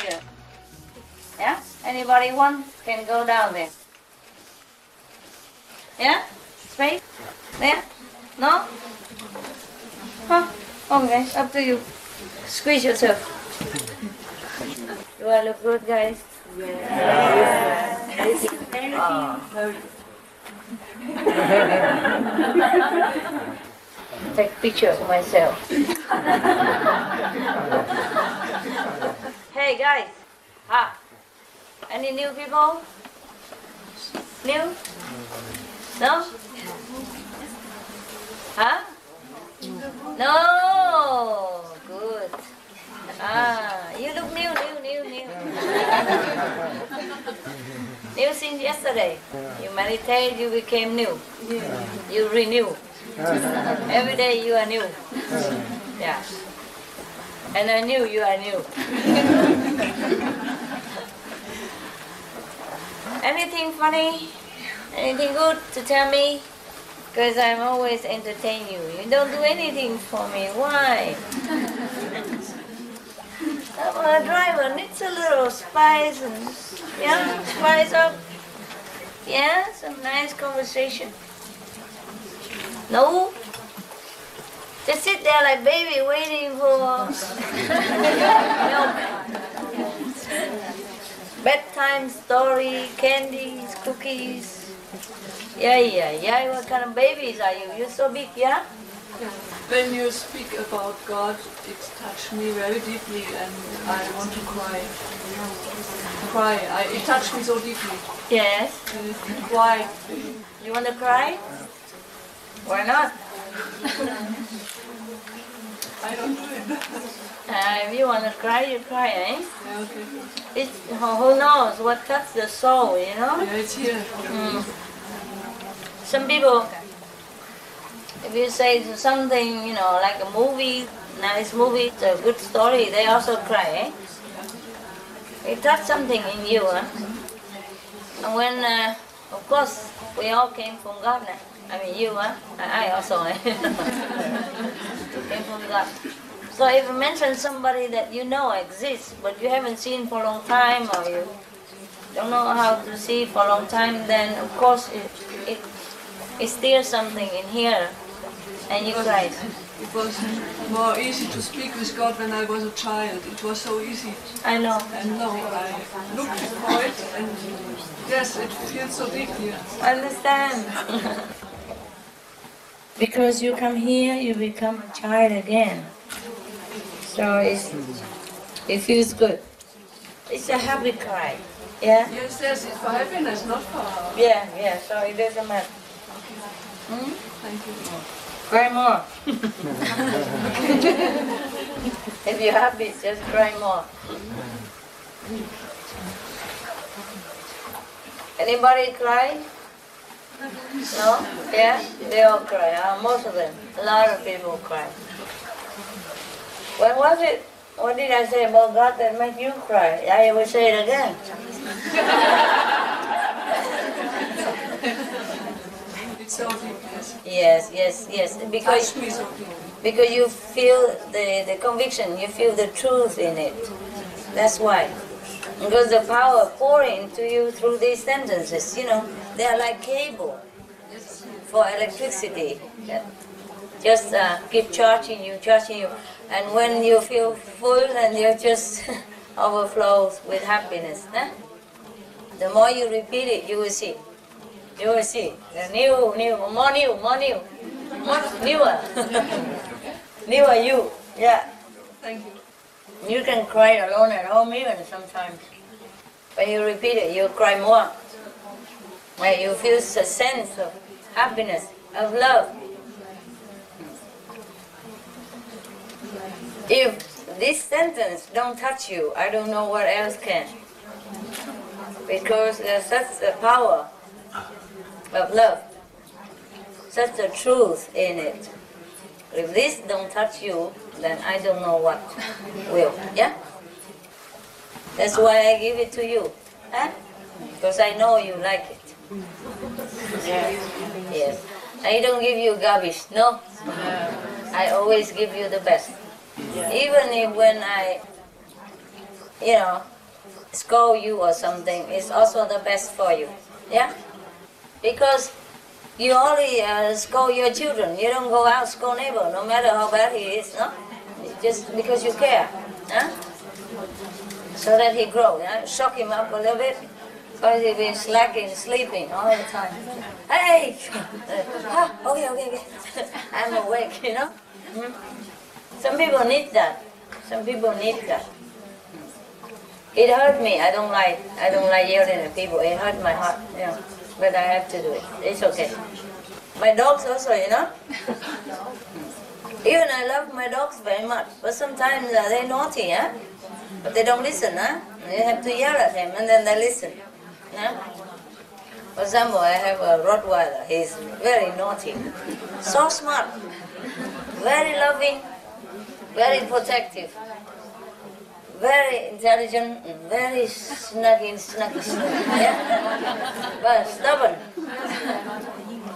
here. Yeah? Anybody want can go down there. Yeah? Space? There? No? Huh? Okay, up to you. Squeeze yourself. Do I look good, guys? Yes. Take picture of myself. Hey guys, any new people? New? No? Huh? No. Good. You look new. New since yesterday. You meditate, you became new. You renew. Every day you are new. Yeah. And I knew you are new. Anything funny? Anything good to tell me? Because I'm always entertain you. You don't do anything for me. Why? I'm a driver. Needs a little spice and spice up. Yeah, some nice conversation. No? Just sit there like baby waiting for milk. Bedtime story, candies, cookies. Yeah. What kind of babies are you? You're so big, yeah? When you speak about God, it touched me very deeply and I want to cry. It touched me so deeply. Yes. Why? You want to cry? Why not? I don't do it. If you want to cry, you cry, eh? Yeah, okay. It's, who knows what touches the soul, you know? Yeah, it's here. Some people, if you say something, like a movie, nice movie, it's a good story, they also cry, eh? It touched something in you, huh? And when, of course, we all came from God now. I mean, you, huh? I also, eh? Came from God. So if you mention somebody that you know exists, but you haven't seen for a long time, or you don't know how to see for a long time, then of course it stirs something in here, and you cry. It was more easy to speak with God when I was a child. It was so easy. I know. And now I looked for it, and yes, it feels so deeply. I understand. Because you come here, you become a child again. So it feels good. It's a happy cry. Yeah? Yes, it's for happiness, not for... Yeah, so it doesn't matter. Thank you. Cry more. If you're happy, just cry more. Anybody cry? No? Yeah? They all cry. Most of them. A lot of people cry. When was it? What did I say about God that made you cry? I will say it again. It's so deep, Yes. Because you feel the conviction, you feel the truth in it. That's why. Because the power pouring into you through these sentences, they are like cable for electricity. Just keep charging you. And when you feel full, then you just overflow with happiness. Eh? The more you repeat it, you will see. You will see. The newer. Newer you. Yeah. Thank you. You can cry alone at home even sometimes. When you repeat it, you cry more. When you feel a sense of happiness, of love. If this sentence don't touch you, I don't know what else can. Because there's such a power of love, such a truth in it. If this don't touch you, then I don't know what will. Yeah? That's why I give it to you. Huh? Because I know you like it. Yes. I don't give you garbage, no? I always give you the best. Even if when I you know, scold you or something, it's also the best for you. Yeah? Because you only scold your children. You don't go out scold neighbor, no matter how bad he is, no? Just because you care. Huh? So that he grows. Yeah? Shock him up a little bit. Because he's been slacking, sleeping all the time. Hey! Okay. I'm awake, you know? Some people need that. Some people need that. It hurt me. I don't like yelling at people. It hurt my heart, you know. But I have to do it. It's okay. My dogs also, you know. Even I love my dogs very much. But sometimes they're naughty, huh? But they don't listen, huh? You have to yell at them and then they listen. Yeah? For example, I have a Rottweiler. He's very naughty. So smart. Very loving. Very protective. Very intelligent, very snuggy, yeah? But stubborn.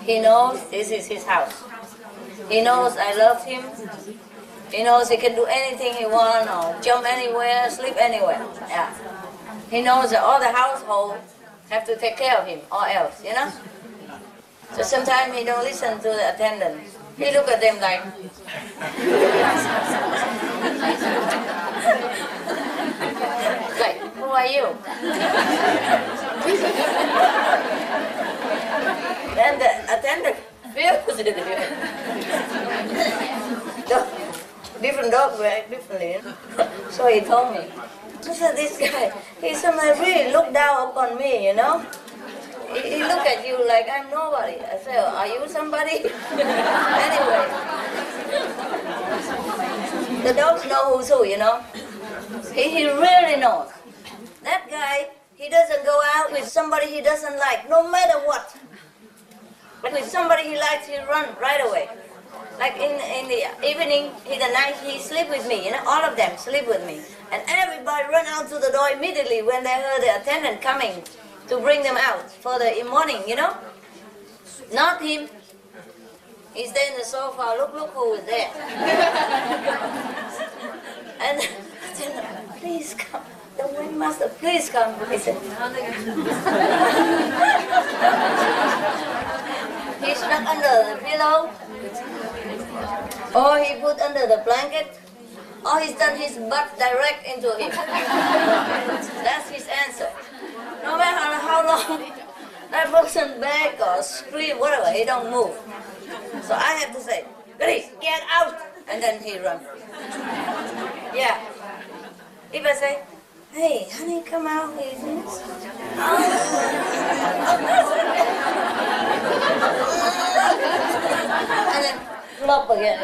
He knows this is his house. He knows I love him. He knows he can do anything he wants, or jump anywhere, sleep anywhere. Yeah. He knows that all the household have to take care of him, or else, you know? So sometimes he don't listen to the attendant. He look at them like... Like, who are you? Then the attendant feels it. Different dogs react differently. So he told me, listen, this guy, he sometimes really look down upon me, you know? He look at you like I'm nobody. I say, are you somebody? Anyway, the dogs know who's who, you know? He really knows. That guy, he doesn't go out with somebody he doesn't like, no matter what. But with somebody he likes, he run right away. Like in the evening, in the night, he sleep with me, you know, all of them sleep with me. And everybody run out to the door immediately when they heard the attendant coming to bring them out for the morning, you know. Not him. He stay in the sofa, look who is there. And please come. The windmaster, please come. He said, he stuck under the pillow, or he put under the blanket, or he's done his butt direct into him. That's his answer. No matter how long that person beg or scream, whatever, he don't move. So I have to say, Gary, get out, and then he run. Yeah. If I say, hey, honey, come out, please. And then flop again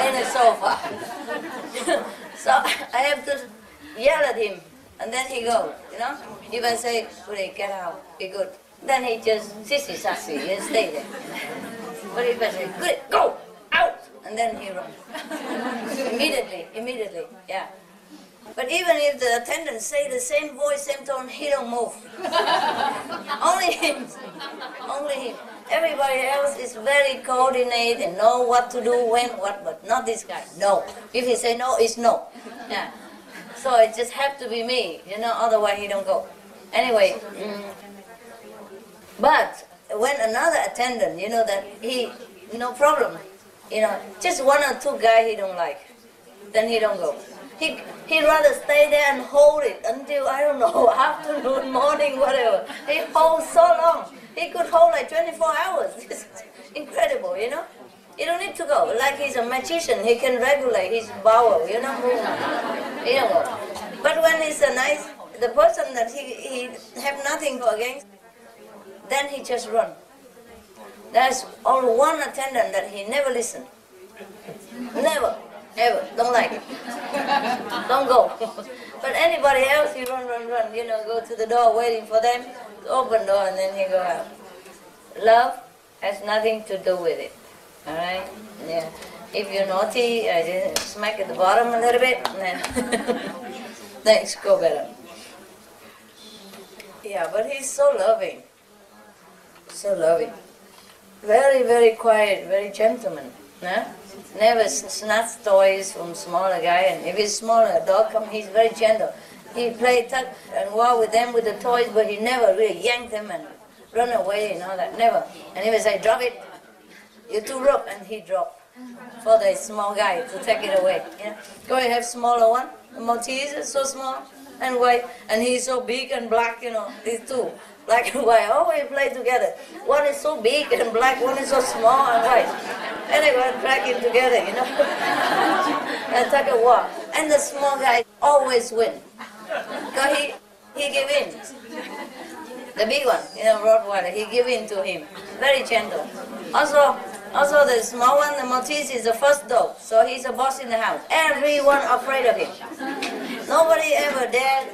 in the sofa. So I have to yell at him, and then he goes, you know. If I say, Gary, get out, be good, then he just sissy-sassy and stay there. But if I say, good, go, out, and then he runs. Immediately, yeah. But even if the attendant say the same voice, same tone, he don't move. Only him. Everybody else is very coordinated and know what to do, when, what, but not this guy. No. If he say no, it's no. Yeah. So it just have to be me, you know, otherwise he don't go. Anyway, but when another attendant, you know, that he, no problem, you know, just one or two guys he don't like, then he don't go. He'd rather stay there and hold it until, I don't know, afternoon, morning, whatever. He holds so long. He could hold like 24 hours. It's incredible, you know? You don't need to go. Like he's a magician, he can regulate his bowel, you know? He don't go. But when it's a nice, the person that he have nothing against, then he just run. There's only one attendant that he never listen. Never. Ever. Don't like it. Don't go. But anybody else, you run, you know, go to the door waiting for them to open door and then he go out. Love has nothing to do with it. Alright? Yeah. If you're naughty, just smack at the bottom a little bit and then things go better. Yeah, but he's so loving. So loving. Very, very quiet, very gentleman. Huh? Never snatch toys from smaller guy, and if it's smaller, a dog comes, he's very gentle. He played tug and war with them with the toys, but he never really yanked them and run away and all that. Never. And he would say, drop it. You're too rough, and he dropped for the small guy to take it away. Yeah. Go and have smaller one. The Maltese is so small and white, and he's so big and black. These two, black and white, always play together. One is so big and black, one is so small and white. And they go and drag him together, and take a walk. And the small guy always win. Because he give in. The big one, Rottweiler, he give in to him. Very gentle. Also the small one, the Maltese, is the first dog. So he's a boss in the house. Everyone afraid of him. Nobody ever dared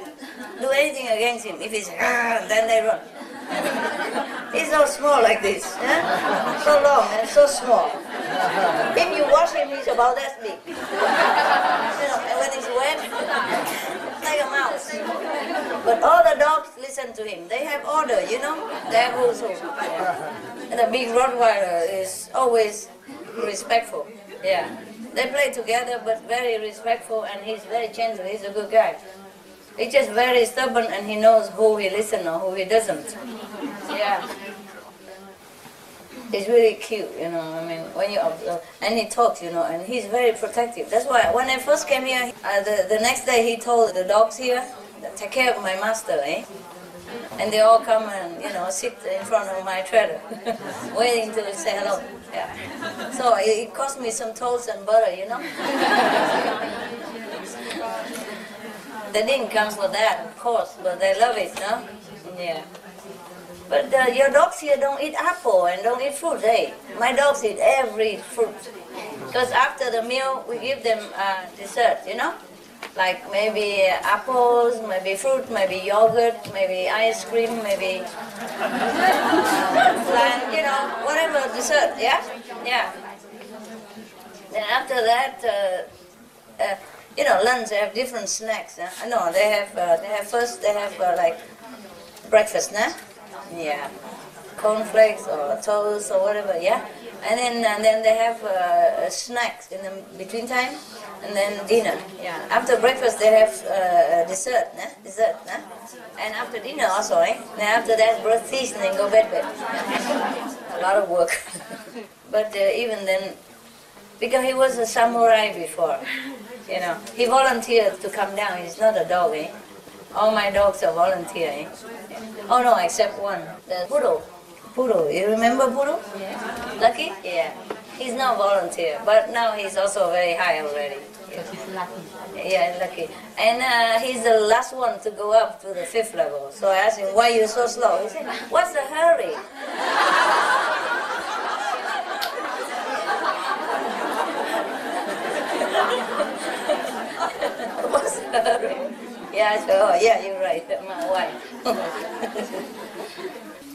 do anything against him. If he's then they run. He's so small like this. So long and so small. If you watch him, he's about that big. And when he's wet, like a mouse. But all the dogs listen to him. They have order, They have rules. And the big Rottweiler is always respectful. Yeah. They play together, but very respectful, and he's very gentle. He's a good guy. He's just very stubborn, and he knows who he listens or who he doesn't. Yeah. He's really cute, when you observe. And he talks, and he's very protective. That's why when I first came here, the next day he told the dogs here, take care of my master, And they all come and, sit in front of my trailer, waiting to say hello. Yeah. So it cost me some toast and butter, They didn't come for that, of course, but they love it, no? Yeah. But your dogs here don't eat apple and don't eat fruit, My dogs eat every fruit. Because after the meal, we give them dessert, Like maybe apples, maybe fruit, maybe yogurt, maybe ice cream, maybe flan, whatever dessert, yeah? Yeah. Then after that, lunch, they have different snacks. No, they have like breakfast, Yeah. Cornflakes or toast or whatever, yeah? And then they have snacks in the between time, and then dinner. Yeah. After breakfast they have dessert. And after dinner also, Then after that brush teeth and then go bed. A lot of work. But even then, because he was a samurai before, he volunteered to come down. He's not a dog, All my dogs are volunteer, Oh no, except one, the poodle. Poodle, you remember Poodle? Yeah. Lucky? Yeah. He's not volunteer, but now he's also very high already. Yeah, lucky. And he's the last one to go up to the 5th level. So I asked him, why are you so slow? He said, what's the hurry? What's the hurry? Yeah, I said, oh yeah, you're right, my wife.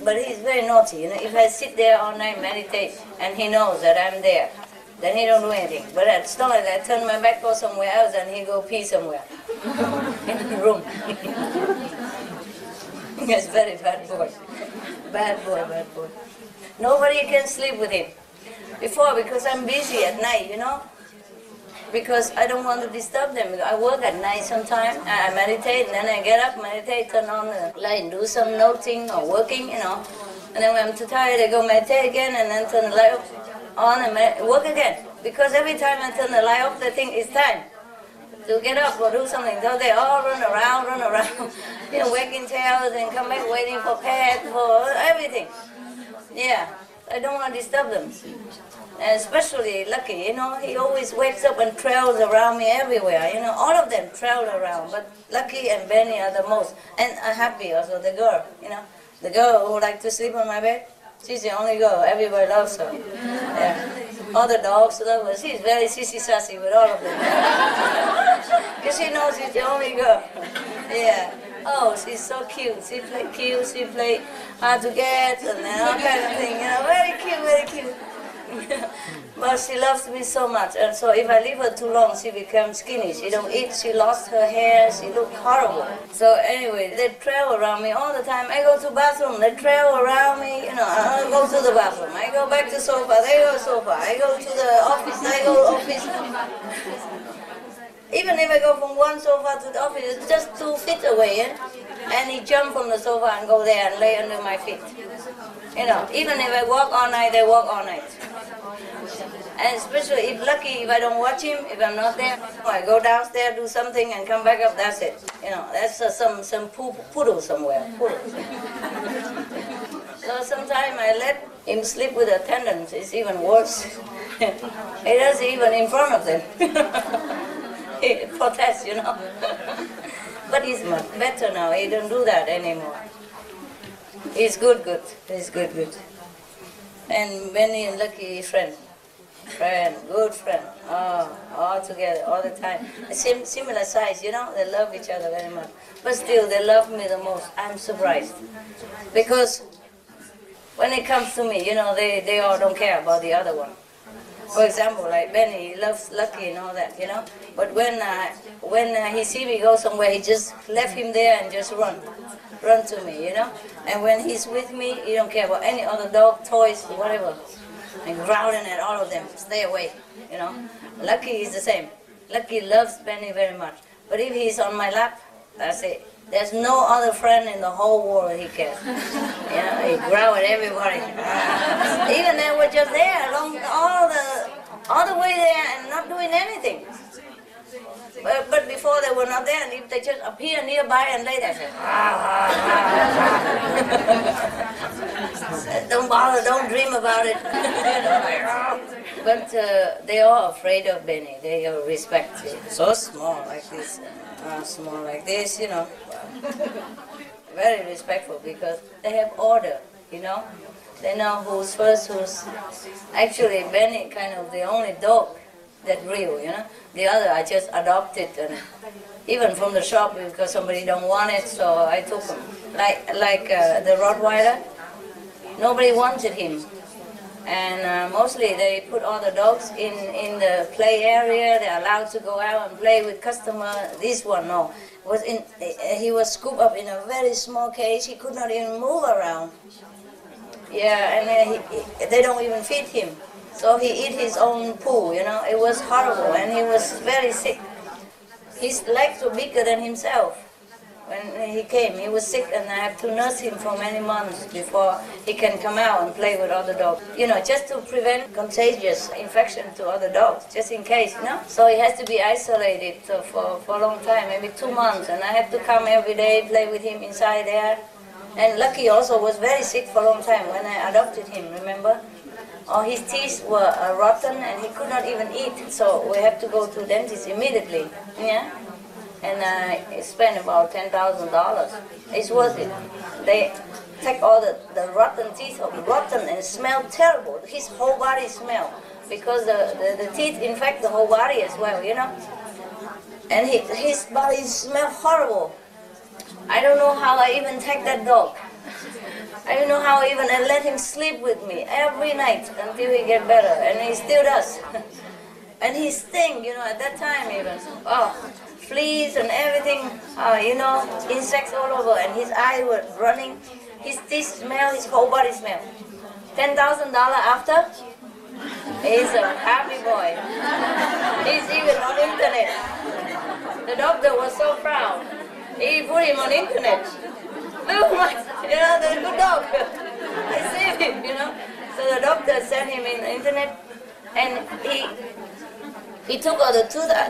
But he's very naughty, If I sit there all night meditate and he knows that I'm there, then he don't do anything. But as long as I turn my back, go somewhere else, and he go pee somewhere in the room. He's very bad boy. Bad boy. Nobody can sleep with him. Before, because I'm busy at night, Because I don't want to disturb them. I work at night sometimes. I meditate, and then I get up, meditate, turn on the light, do some noting or working, And then when I'm too tired, I go meditate again, and then turn the light on and work again. Because every time I turn the light off, they think it's time to get up or do something. So they all run around, wagging tails and come back waiting for pets, for everything. Yeah, I don't want to disturb them. And especially Lucky, he always wakes up and trails around me everywhere. All of them trail around, but Lucky and Benny are the most. And Happy also, the girl, The girl who likes to sleep on my bed, she's the only girl. Everybody loves her. Yeah. All the dogs love her. She's very sissy-sassy with all of them. Because she knows she's the only girl. Yeah. Oh, she's so cute. She play hard to get, and all kind of thing. Very cute. But she loves me so much, and so if I leave her too long, she becomes skinny. She don't eat, she lost her hair, she look horrible. So anyway, they trail around me all the time. I go to bathroom, they trail around me, I go to the bathroom, I go back to sofa, they go sofa, I go to the office, they go office. Even if I go from one sofa to the office, it's just 2 feet away, and he jumped from the sofa and go there and lay under my feet. You know, even if I walk all night, they walk all night. And especially if lucky, if I don't watch him, if I'm not there, I go downstairs, do something, and come back up. That's it. You know, that's some poodle somewhere. Poodle. So sometimes I let him sleep with attendants. It's even worse. He does it even in front of them. He protests, you know. But he's much better now. He don't do that anymore. He's good. He's good. And many lucky friend, good friend. Oh, all together, all the time. Similar size, you know. They love each other very much. But still, they love me the most. I'm surprised. Because when it comes to me, you know, they all don't care about the other one. For example, like Benny, he loves Lucky and all that, you know. But when he see me go somewhere, he just left him there and just run to me, you know. And when he's with me, he don't care about any other dog, toys, whatever. And growling at all of them, stay away, you know. Lucky is the same. Lucky loves Benny very much. But if he's on my lap, that's it. There's no other friend in the whole world he cares. You know, he growl at everybody. Even they were just there along all the way there and not doing anything. But before they were not there, and if they just appear nearby and lay there, don't bother, don't dream about it. But they are afraid of Benny. They respect him. So small like this, you know. Very respectful because they have order, you know. They know who's first, who's... Actually, Benny kind of the only dog that real, you know. The other I just adopted, and even from the shop because somebody don't want it, so I took him. Like the Rottweiler, nobody wanted him. And mostly they put all the dogs in the play area. They're allowed to go out and play with customer. This one, no. He was scooped up in a very small cage. He could not even move around. Yeah, and they don't even feed him. So he eat his own poo, you know. It was horrible, and he was very sick. His legs were bigger than himself. When he came, he was sick, and I have to nurse him for many months before he can come out and play with other dogs. You know, just to prevent contagious infection to other dogs, just in case, you know. So he has to be isolated for a long time, maybe 2 months, and I have to come every day, play with him inside there. And Lucky also was very sick for a long time when I adopted him, remember? Oh, his teeth were rotten, and he could not even eat, so we have to go to the dentist immediately, yeah? And I spent about $10,000. It's worth it. They take all the rotten teeth off, rotten, and smell terrible. His whole body smell, because the teeth infect the whole body as well, you know? And his body smell horrible. I don't know how I even take that dog. I don't know how I let him sleep with me every night until he get better, and he still does. And he sting, you know, at that time even. Oh, fleas and everything, you know, insects all over, and his eyes were running. His teeth smell, his whole body smell. $10,000 after, he's a happy boy. He's even on internet. The doctor was so proud. He put him on internet. Look, you know, the good dog. I saved him, you know. So the doctor sent him in the internet, and he took all the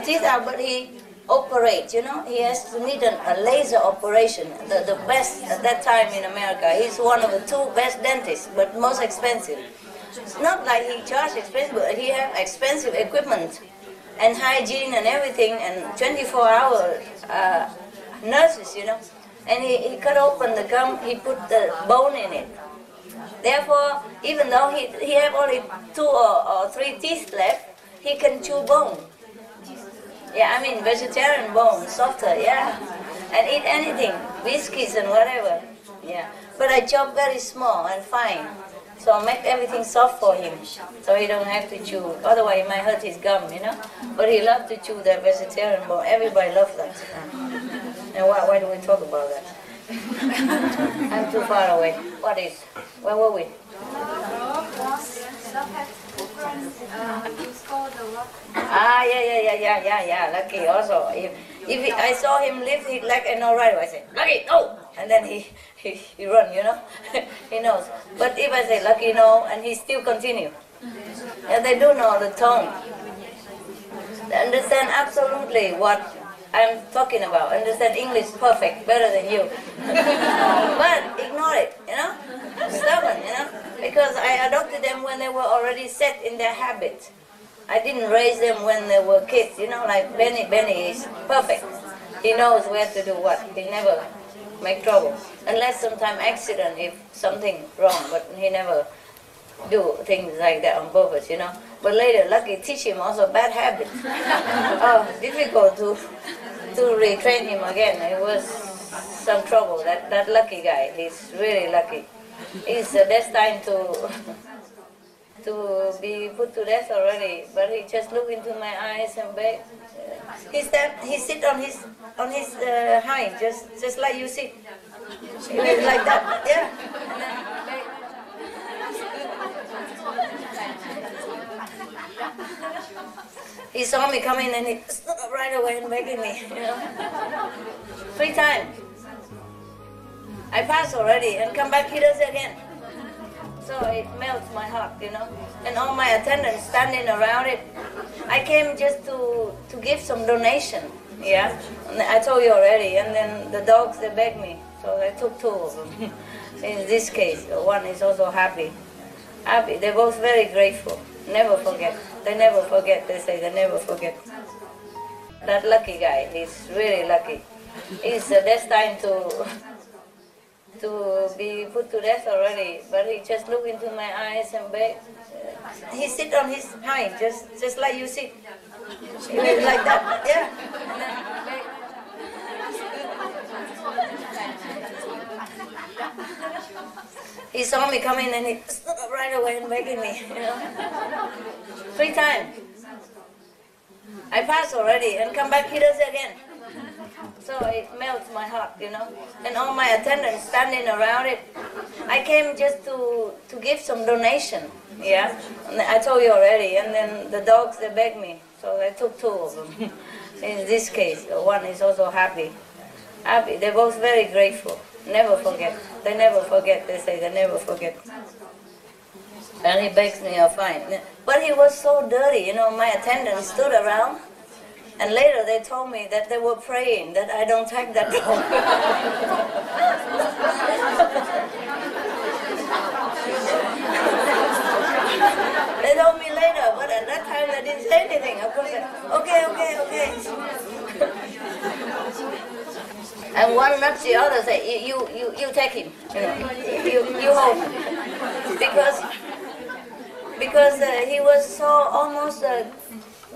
teeth out, but he operates, you know. He has to need a laser operation, the best at that time in America. He's one of the 2 best dentists, but most expensive. It's not like he charged expensive, but he have expensive equipment and hygiene and everything, and 24-hour nurses, you know. And he cut open the gum, he put the bone in it. Therefore, even though he have only 2 or 3 teeth left, he can chew bone. Yeah, I mean vegetarian bone, softer, yeah. And eat anything, biscuits and whatever. Yeah. But I chop very small and fine. So I make everything soft for him, so he don't have to chew. Otherwise, he might hurt his gum, you know. But he loves to chew the vegetarian bone. Everybody loves that. And why do we talk about that? I'm too far away. What is? Where were we? Yeah. Lucky also. If I saw him lift his leg and not right, I say, Lucky, no! And then he run, you know. He knows. But if I say Lucky, no, and he still continue. Yeah, they do know the tone. They understand absolutely what I'm talking about. Understand English perfect, better than you. But ignore it, you know. Stubborn, you know. Because I adopted them when they were already set in their habit. I didn't raise them when they were kids, you know, like Benny. Benny is perfect. He knows where to do what. He never make trouble. Unless sometime accident, if something wrong, but he never do things like that on purpose, you know. But later, Lucky teach him also bad habits. Oh, difficult to retrain him again. It was some trouble. That Lucky guy, he's really lucky. He's destined to be put to death already, but he just looked into my eyes and begged. He sit on his hind, just like you sit. He was like that, yeah. He saw me coming and he stood up right away and begging me, you know. 3 times. I passed already and come back, he does it again. So it melts my heart, you know. And all my attendants standing around it. I came just to give some donation, yeah. And I told you already. And then the dogs, they begged me. So I took 2 of them. In this case, one is also happy. Happy. They're both very grateful. Never forget. They never forget. They say they never forget. That Lucky guy, he's really lucky. He's destined to be put to death already, but he just looked into my eyes and begged. He sit on his hind, just like you sit. He was like that, yeah. He saw me coming and he stood up right away and begging me, you know. 3 times. I passed already and come back, he does it again. So it melts my heart, you know. And all my attendants standing around it. I came just to give some donation, yeah. And I told you already. And then the dogs, they begged me. So I took 2 of them. In this case, one is also happy. Happy. They're both very grateful. Never forget. They never forget. They say they never forget. And he begs me, fine. But he was so dirty, you know. My attendants stood around. And later they told me that they were praying that I don't take that dog. They told me later, but at that time they didn't say anything. Of course, okay. And one nuts the other say, you take him, you know, you hold him. Because he was so almost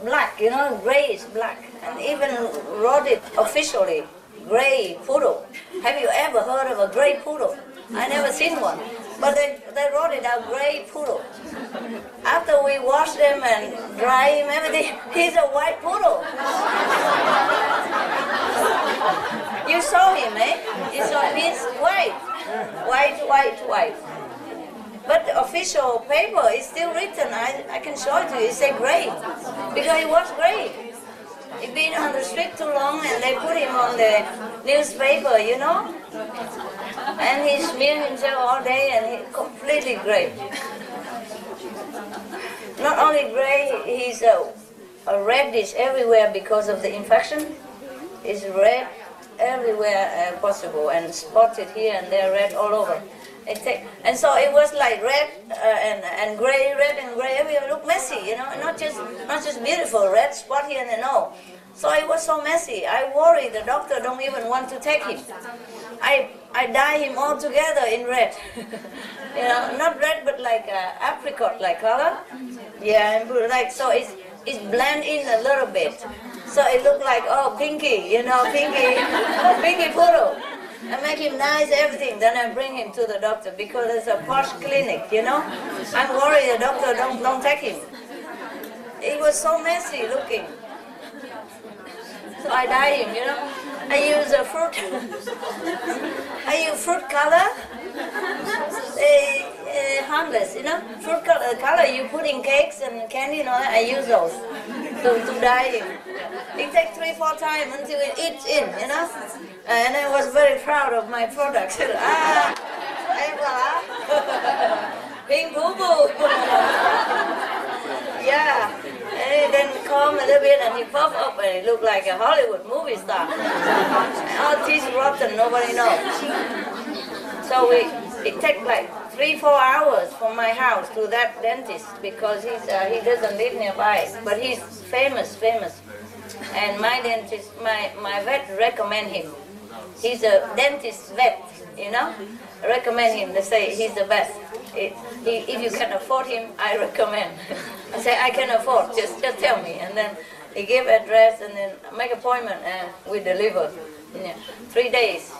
black, you know, grayish black, and even wrote it officially, gray poodle. Have you ever heard of a gray poodle? I never seen one, but they wrote it out, gray poodle. After we wash them and dry him, everything, he's a white poodle. You saw him, eh? You saw him, he's white. But the official paper is still written. I can show it to you. It says gray, because he was gray. He'd been on the street too long, and they put him on the newspaper, you know. And he smeared himself all day, and he's completely gray. Not only gray, he's a reddish everywhere because of the infection. He's red everywhere possible, and spotted here and there, red all over. And so it was like red and gray, everywhere looked messy, you know, not just beautiful, red spot here and there, no. So it was so messy. I worry the doctor don't even want to take him. I dye him all together in red. You know, not red but like apricot like color. Yeah, and like so it's blend in a little bit. So it looked like, oh, pinky, you know, pinky poodle. I make him nice, everything. Then I bring him to the doctor because it's a posh clinic, you know. I'm worried the doctor don't take him. It was so messy looking. So I dye him, you know. I use a fruit. I use fruit color. harmless, you know. Fruit color you put in cakes and candy and all that. I use those to dye him. It takes 3-4 times until it eats in, you know. And I was very proud of my products. Being boo-boo. Yeah. And then calm a little bit and he puffed up and he looked like a Hollywood movie star. All teeth rotten, nobody knows. So it takes like 3-4 hours from my house to that dentist because he doesn't live nearby, but he's famous. And my dentist, my vet recommend him. He's a dentist vet, you know. I recommend him. They say he's the best. If you can afford him, I recommend. I say I can afford. Just tell me, and then he give address and then make appointment and we deliver. Yeah. 3 days,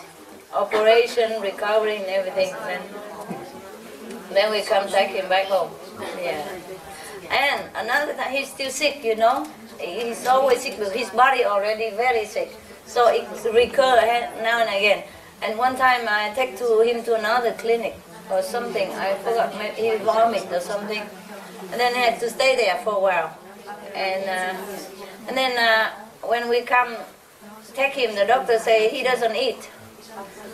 operation, recovery, and everything. Then we come take him back home. Yeah. And another time he's still sick, you know. He's always sick because his body already very sick. So it recurs now and again. And one time I take him to another clinic or something. I forgot, maybe he vomited or something. And then he had to stay there for a while. And then when we come take him, the doctor say he doesn't eat.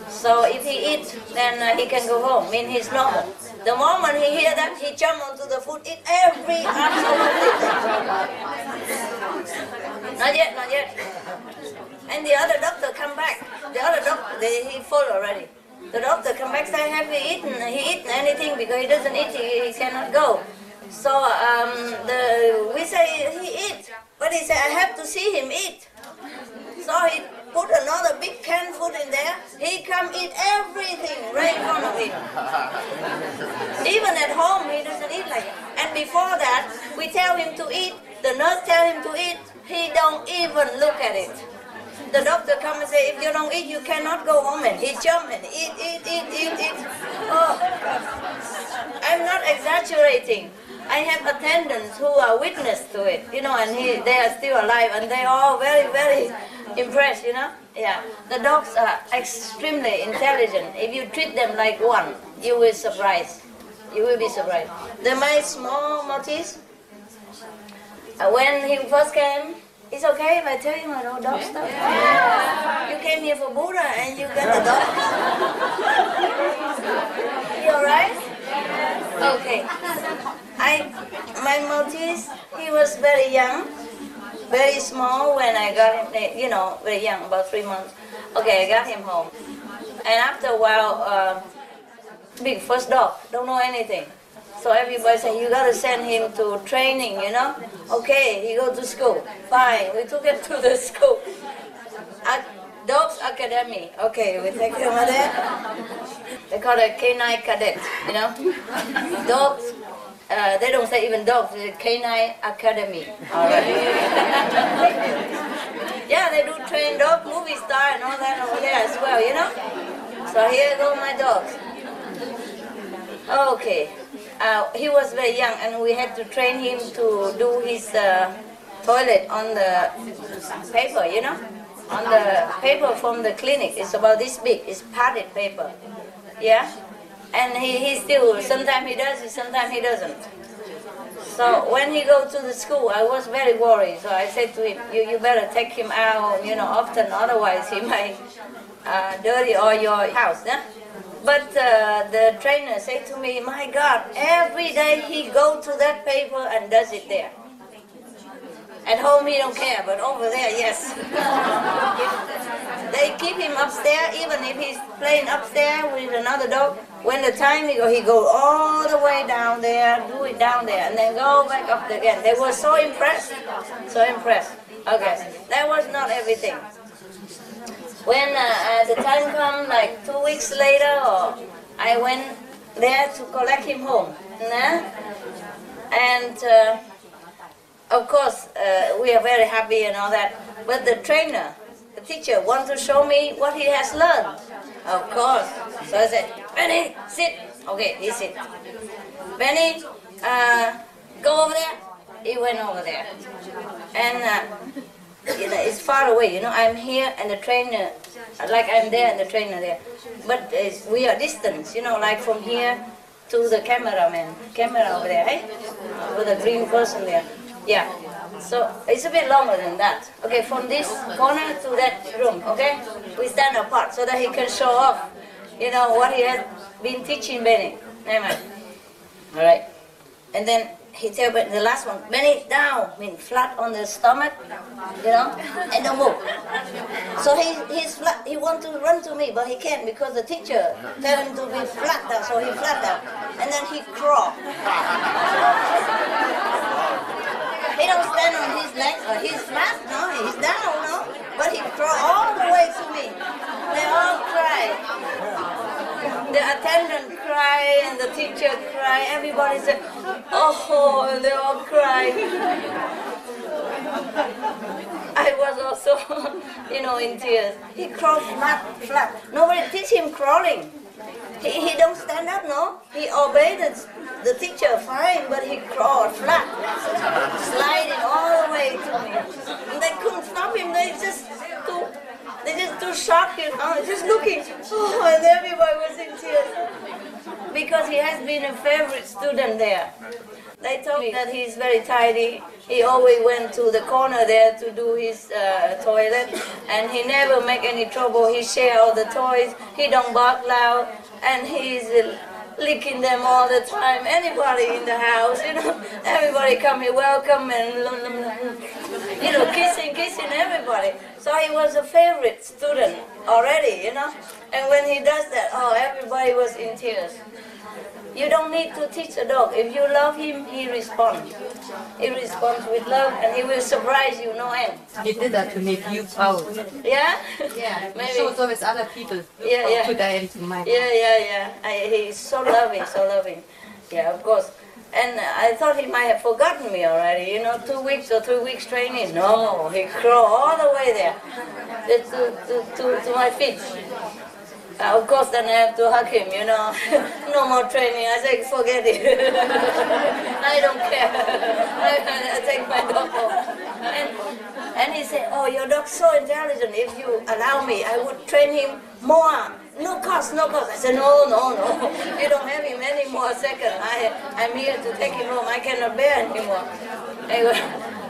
So if he eats, then he can go home. I mean, he's normal. The moment he hear that, he jump onto the food, eat every absolute thing. Not yet. And the other doctor come back. The other doctor, he full already. The doctor come back, say, have he eaten anything? Because he doesn't eat, he cannot go. So we say, he eat. But he said, I have to see him eat. So he put another big can food in there. He come eat everything right in front of him. Even at home, he doesn't eat like it. And before that, we tell him to eat. The nurse tell him to eat. He don't even look at it. The doctor come and say, if you don't eat, you cannot go home. And he jump and eat. Oh, I'm not exaggerating. I have attendants who are witness to it, you know, and they are still alive, and they are all very, very impressed, you know. Yeah, the dogs are extremely intelligent. If you treat them like one, you will surprise. You will be surprised. My small Maltese, when he first came, it's okay if I tell him I know dog stuff. Yeah. You came here for Buddha and you got the dog. You alright? Okay. My Maltese, he was very young, very small when I got him, you know, very young, about 3 months. Okay, I got him home. And after a while, big first dog, don't know anything. So everybody said, you got to send him to training, you know. Okay, he go to school. Fine, we took him to the school. Dogs Academy. Okay, we take him there. They call it canine cadet, you know. Dogs, they don't say even dogs, it's canine academy. All right. Yeah, they do train dog, movie star and all that over there as well, you know. So here go my dogs. Okay. He was very young and we had to train him to do his toilet on the paper, you know. On the paper from the clinic. It's about this big. It's padded paper. Yeah? And he still, sometimes he does it, sometimes he doesn't. So when he go to the school, I was very worried. So I said to him, you better take him out, you know, often, otherwise he might dirty all your house. Yeah? But the trainer said to me, my God, every day he go to that paper and does it there. At home he don't care, but over there, yes. They keep him upstairs, even if he's playing upstairs with another dog. When the time he go all the way down there, do it down there, and then go back up again. They were so impressed, so impressed. Okay, that was not everything. When the time come, like 2 weeks later, I went there to collect him home. And of course, we are very happy and all that. But the trainer, the teacher, wants to show me what he has learned. Of course. So I said, Benny, sit. Okay, he sit. Benny, go over there. He went over there. And you know, it's far away, you know, I'm here and the trainer, like I'm there and the trainer there. But we are distance, you know, like from here to the cameraman. Camera over there, eh? With a green person there. Yeah. So it's a bit longer than that. Okay, from this corner to that room, okay? We stand apart so that he can show off, you know, what he has been teaching Benny. Never mind. All right. And then he tell the last one, Benny, down, mean flat on the stomach, you know, and don't move. So he's flat. He wants to run to me, but he can't because the teacher tell him to be flat down, so he flat down. And then he crawl. He don't stand on his legs, or he's flat, no, he's down, no, but he crawl all the way to me. They all cry. The attendant cry and the teacher cry. Everybody said, oh, and they all cry. I was also, you know, in tears. He crawled flat. Nobody teach him crawling. He don't stand up, no? He obeyed the teacher fine, but he crawled flat, sliding all the way to me. And they couldn't stop him. They just too shocked, you know, just looking. Oh, and everybody was in tears because he has been a favorite student there. They told me that he's very tidy. He always went to the corner there to do his toilet, and he never make any trouble. He share all the toys. He don't bark loud, and he's licking them all the time. Anybody in the house, you know, everybody come here, welcome, and you know, kissing everybody. So he was a favorite student already, you know. And when he does that, oh, everybody was in tears. You don't need to teach a dog. If you love him, he responds. He responds with love, and he will surprise you no end. He did that to make you proud. Yeah? Yeah, maybe. So with other people. Yeah. Put that into mind. Yeah. He's so loving. Yeah, of course. And I thought he might have forgotten me already, you know, 2 weeks or 3 weeks training. No, he crawled all the way there to my feet. Of course, then I have to hug him, you know. No more training. I say, forget it. I don't care. I take my dog home. And he said, oh, your dog's so intelligent. If you allow me, I would train him more. No cost. I said, no. You don't have him any more second. I'm here to take him home. I cannot bear anymore. Anyway,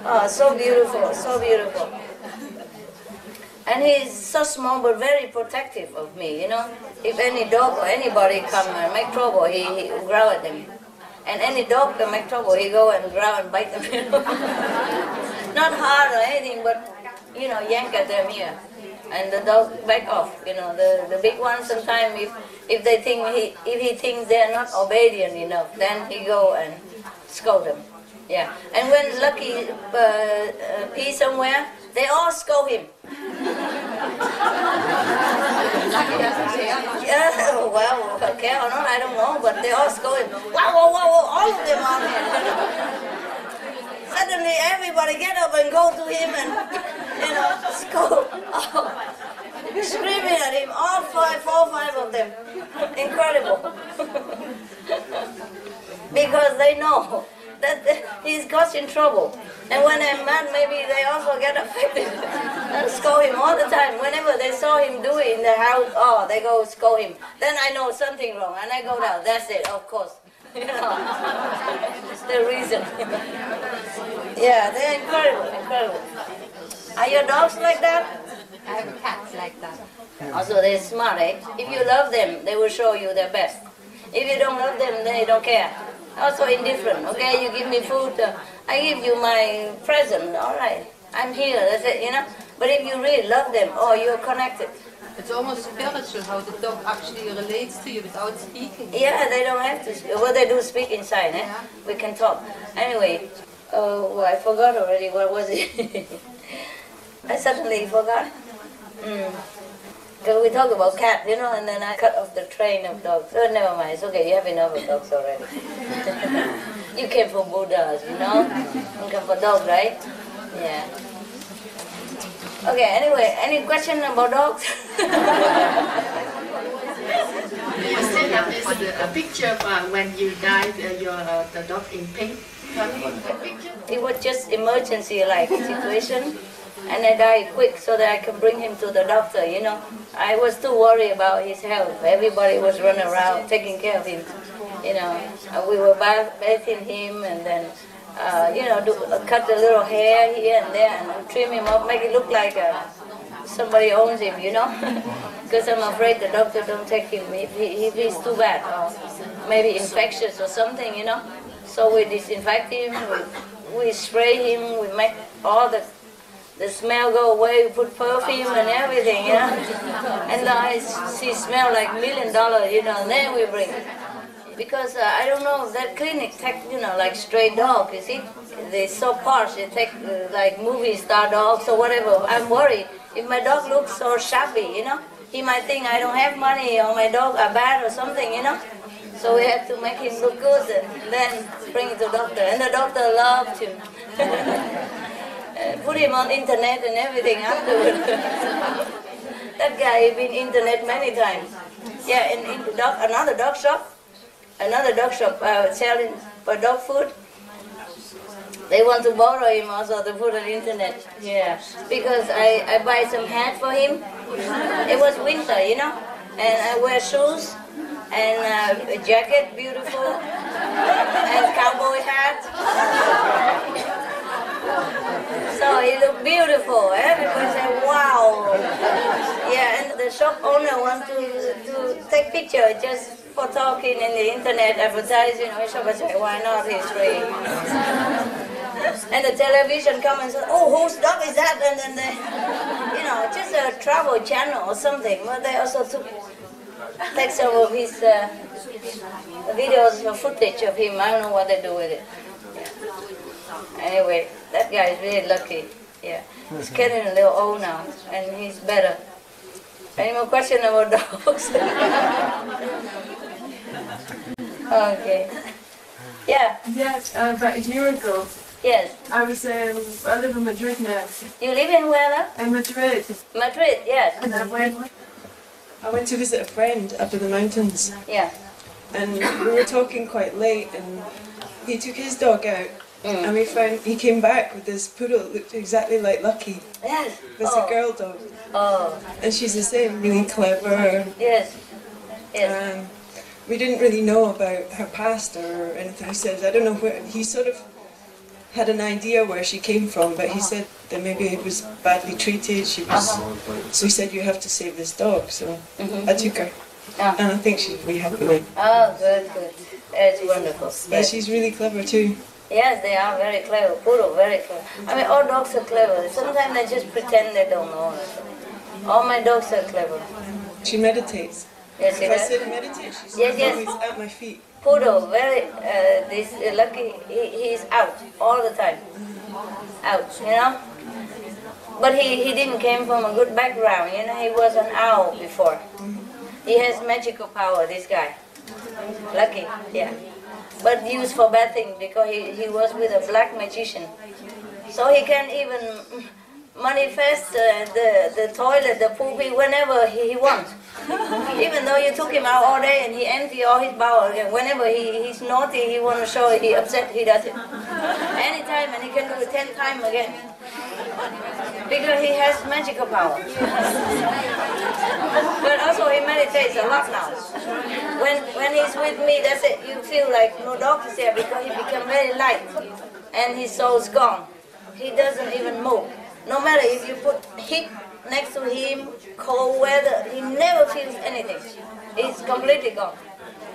oh, so beautiful. And he's so small but very protective of me, you know. If any dog or anybody come and make trouble, he growl at them. And any dog can make trouble, he go and growl and bite them, you know. Not hard or anything, but, you know, yank at them here. And the dog back off, you know. The big ones sometimes, if they think if he thinks they're not obedient enough, then he go and scold them. Yeah. And when Lucky pee somewhere, they all scold him. Yeah, well, care or not, I don't know, but they all scold him. Wow, all of them on him. Suddenly everybody get up and go to him and, you know, scold. Oh, screaming at him, all four, five of them. Incredible. Because they know that he's got in trouble. And when I'm mad, maybe they also get affected and scold him all the time. Whenever they saw him do it in the house, oh, they go scold him. Then I know something wrong, and I go down. That's it, of course. You know, it's the reason. Yeah, they're incredible. Are your dogs like that? I have cats like that. Also, they're smart, eh? If you love them, they will show you their best. If you don't love them, they don't care. Also indifferent, okay? You give me food, I give you my present, all right. I'm here, that's it, you know? But if you really love them, oh, you're connected. It's almost spiritual how the dog actually relates to you without speaking. Yeah, they don't have to speak. Well, they do speak inside, eh? Yeah. We can talk. Anyway, oh, I forgot already, what was it? I suddenly forgot. Because we talk about cats, you know, and then I cut off the train of dogs. Oh, never mind, it's okay, you have enough of dogs already. You came for Buddhas, you know? You came for dogs, right? Yeah. Okay, anyway, any question about dogs? You still have this picture when you died, the dog in pink. It was just emergency-like situation. And I died quick so that I can bring him to the doctor, you know. I was too worried about his health. Everybody was running around taking care of him. You know, we were bathing him, and then you know, cut a little hair here and there, and trim him up, make it look like somebody owns him, you know. Because I'm afraid the doctor don't take him if he's too bad, or maybe infectious or something, you know. So we disinfect him, we spray him, we make all the smell go away, we put perfume and everything, you know. And the eyes, she smell like $1 million, you know, and then we bring it. Because I don't know, that clinic take, you know, like stray dog, you see. They're so posh, they take like movie star dogs or whatever. I'm worried, if my dog looks so shabby, you know, he might think I don't have money or my dog are bad or something, you know. So we have to make him look good and then bring him to the doctor. And the doctor loved him. Put him on internet and everything afterwards. That guy has been internet many times. Yeah, in another dog shop selling for dog food. They want to borrow him also to put on the internet. Yeah, because I buy some hat for him. It was winter, you know, and I wear shoes and a jacket, beautiful, and cowboy hat. So he looked beautiful. Everybody said, wow. Yeah, and the shop owner wants to take picture just for talking in the internet advertising. I said, why not? He's free. And the television come and say, oh, whose dog is that? And then they, you know, just a travel channel or something. But they also take some of his videos or footage of him. I don't know what they do with it. Yeah. Anyway, that guy is really lucky. Yeah, he's getting a little old now, and he's better. Any more questions about dogs? Okay. Yeah. Yes, about a year ago. Yes. I live in Madrid now. You live in where now? In Madrid. Madrid, yes. And I went to visit a friend up in the mountains. Yeah. And we were talking quite late, and he took his dog out. And we found he came back with this poodle that looked exactly like Lucky. Yes. It was a girl dog. Oh. And she's the same, really clever. Yes. Yes. We didn't really know about her past or anything. He says, I don't know where, he sort of had an idea where she came from, but he said that maybe it was badly treated. She was, so he said, you have to save this dog. So I took her. And I think she's really happy with it. Oh, good, good. It's wonderful. Yeah, she's really clever too. Yes, they are very clever. Poodle, very clever. I mean, all dogs are clever. Sometimes they just pretend they don't know. All my dogs are clever. She meditates. Yes, if I sit and meditate, she's always at my feet. Poodle, very, Lucky, he's out all the time. Out, you know? But he didn't come from a good background, you know? He was an owl before. He has magical power, this guy. Lucky, yeah. But used for bad things because he was with a black magician. So he can even manifest the toilet, the poopy, whenever he wants. Even though you took him out all day and he empty all his bowel again, whenever he's naughty, he want to show it, he upset, he does it. Anytime, and he can do it 10 times again. Because he has magical power. But also he meditates a lot now. When he's with me, that's it, you feel like no dog is there because he become very light and his soul's gone. He doesn't even move. No matter if you put heat next to him, cold weather, he never feels anything. He's completely gone.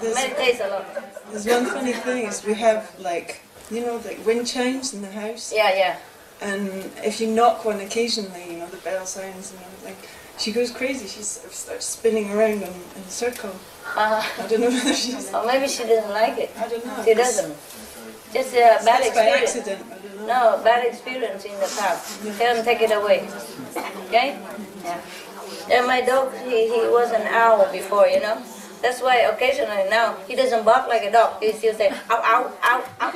Meditates a lot. There's one funny thing is we have like wind chimes in the house. Yeah, yeah. And if you knock one occasionally, the bell sounds and everything, she goes crazy. She sort of starts spinning around in a circle. I don't know whether she's... Or maybe she doesn't like it. I don't know. She doesn't. Just a bad experience. By accident. I don't know. No, bad experience in the past. Tell him take it away. Okay? Yeah. Yeah, my dog, he was an owl before, That's why occasionally now he doesn't bark like a dog. He still say, ow, ow, ow, ow.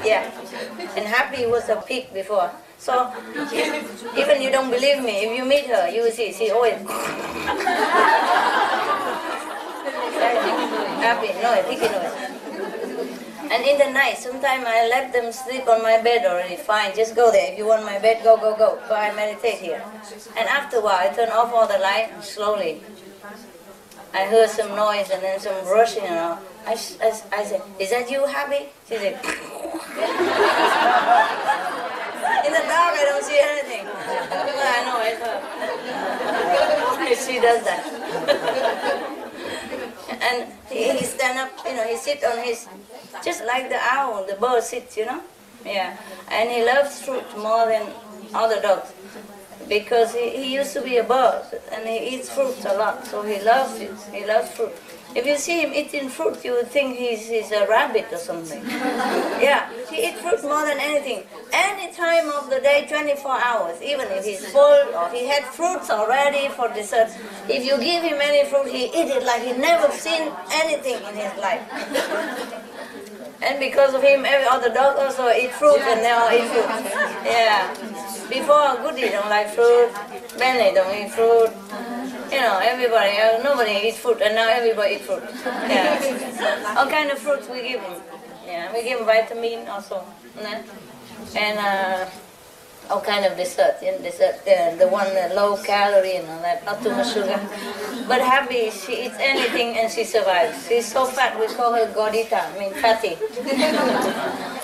Yeah. And Happy was a pig before. So even you don't believe me, if you meet her, you will see she always Happy, no, piggy noise. And in the night, sometimes I let them sleep on my bed already. Fine, just go there. If you want my bed, go, go, go. So I meditate here. And after a while, I turn off all the light and slowly I heard some noise and then some rushing I said, is that you happy? She said, in the dark I don't see anything. Well, I know it's her. She does that. And he stand up, he sit on his, just like the owl, the bird sits, Yeah. And he loves fruit more than other dogs. Because he used to be a bird and he eats fruit a lot, so he loves it. He loves fruit. If you see him eating fruit, you would think he's a rabbit or something. Yeah, he eats fruit more than anything. Any time of the day, 24 hours, even if he's full or he had fruits already for dessert, if you give him any fruit, he eats it like he never seen anything in his life. And because of him, every other dog also eat fruit and they all eat fruit. Yeah. Before, Goody don't like fruit, Benny don't eat fruit. Everybody, nobody eats fruit, and now everybody eats fruit. Yeah. All kind of fruits we give him. Yeah, we give him vitamin also. And all kind of dessert. The one low calorie and all that, not too much sugar. But happy, she eats anything and she survives. She's so fat, we call her gordita, fatty.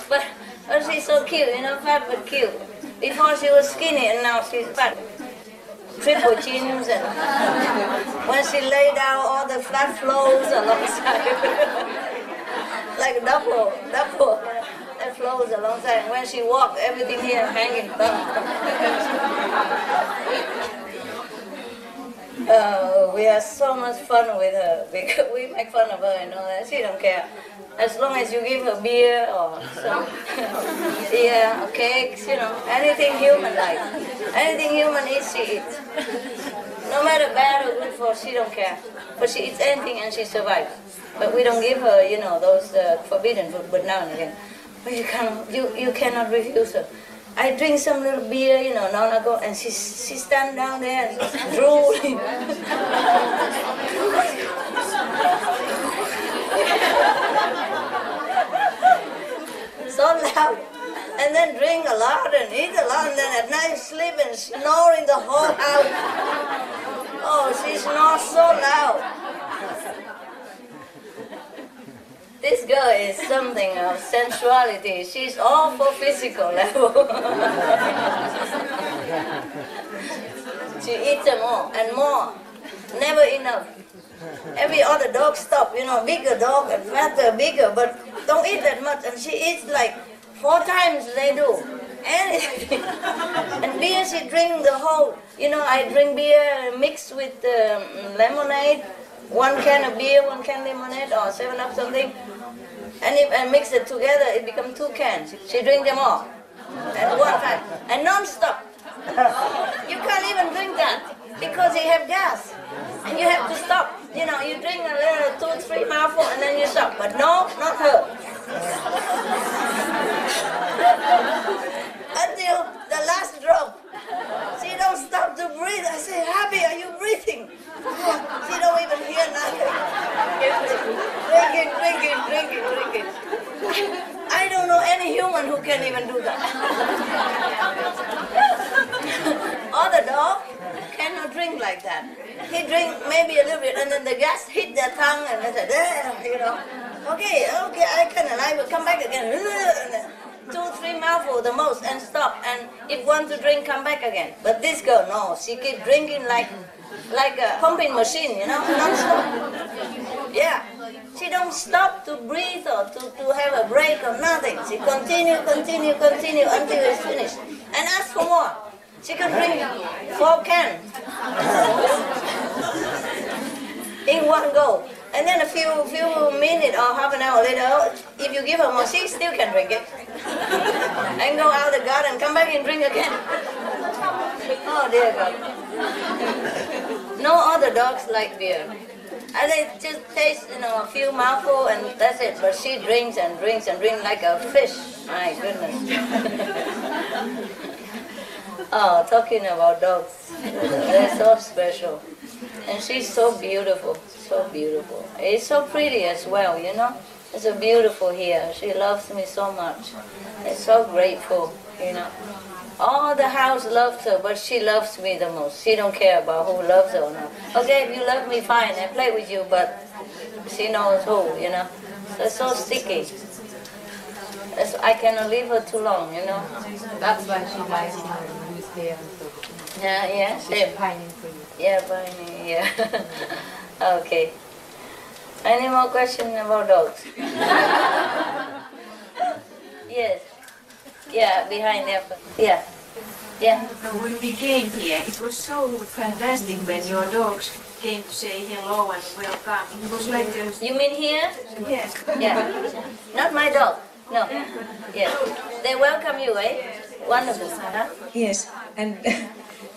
but she's so cute, fat but cute. Before she was skinny and now she's fat. Triple chins, and when she lay down, all the flat flows alongside. Like double, that flows alongside. When she walks, everything here hanging down. We have so much fun with her because we make fun of her and all that. She don't care. As long as you give her beer or some, or cakes, anything human like. Anything human eats, she eats. No matter bad or good for, she don't care. But she eats anything and she survives. But we don't give her, those forbidden food, but now and again. But you cannot refuse her. I drink some little beer, long ago, and she stand down there and just drooling. So loud, and then drink a lot and eat a lot, and then at night sleep and snoring the whole house. Oh, she snores so loud. This girl is something of sensuality. She's all for physical level. She eats them more and more, never enough. Every other dog stop, bigger dog and fatter, bigger, but don't eat that much. And she eats like 4 times they do. Anything. And beer, she drink the whole, I drink beer mixed with lemonade. 1 can of beer, 1 can lemonade, or 7-Up something. And if I mix it together, it becomes 2 cans. She drinks them all. At one time. And non-stop. You can't even drink that because you have gas. And you have to stop. You drink a little 2-3 mouthful and then you stop. But no, not her. Until the last drop. She don't stop to breathe. I say, Happy, are you breathing? She don't even hear nothing. Drinking. I don't know any human who can even do that. Other dog cannot drink like that. He drink maybe a little bit and then the gas hit their tongue and they say, okay, I will come back again. 2-3 mouthfuls the most and stop. And if want to drink, come back again. But this girl, no, she keep drinking like a pumping machine, non-stop. Yeah. She don't stop to breathe or to have a break or nothing. She continue until it's finished. And ask for more. She can drink 4 cans in one go. And then a few minutes or half an hour later, if you give her more, she still can drink it. And go out the garden, come back and drink again. Oh dear God. No other dogs like beer. And they just taste, a few mouthfuls and that's it. But she drinks and drinks and drinks like a fish. My goodness. Oh, talking about dogs. They're so special. And she's so beautiful, so beautiful. It's so pretty as well, It's so beautiful here. She loves me so much. It's so grateful, All the house loves her, but she loves me the most. She don't care about who loves her or not. Okay, if you love me, fine, I play with you, but she knows who, So it's so sticky. I cannot leave her too long, you know. That's why she likes to lose hair and so. Yeah, She's same. pining for you. Yeah, pining, yeah. Okay. Any more questions about dogs? Yes. Yeah, behind there. Yeah. Yeah. When we came here, it was so fantastic when your dogs came to say hello and welcome. It was like a... You mean here? Yes. Yeah. Not my dog. No. Yeah. They welcome you, eh? Wonderful. Huh? Yes, and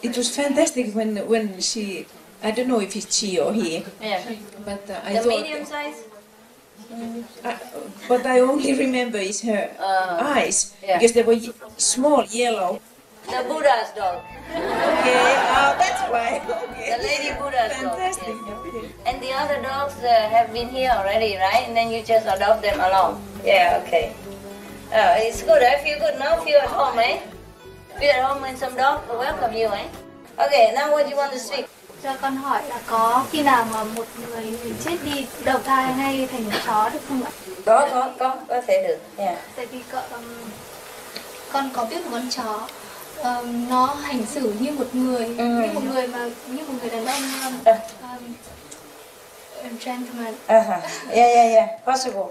it was fantastic when she, I don't know if it's she or he, Yeah. but I The thought, medium size? what I only remember is her eyes, yeah. because they were small, yellow. The Buddha's dog. Okay, that's why. Okay. The lady Buddha's dog. Fantastic. Yes. Okay. And the other dogs have been here already, right? And then you just adopt them along. Yeah, okay. It's good. I feel good now. Feel at home, eh? Feel at home when some dog welcome you, eh? Okay, now what do you want to speak? Cho con hỏi là có khi nào mà một người chết đi đầu thai ngay thành một chó được không ạ? Có thể được. Yeah. Tại vì con có biết một con chó nó hành xử như một người, như một người đàn ông gentleman. Yeah. Possible.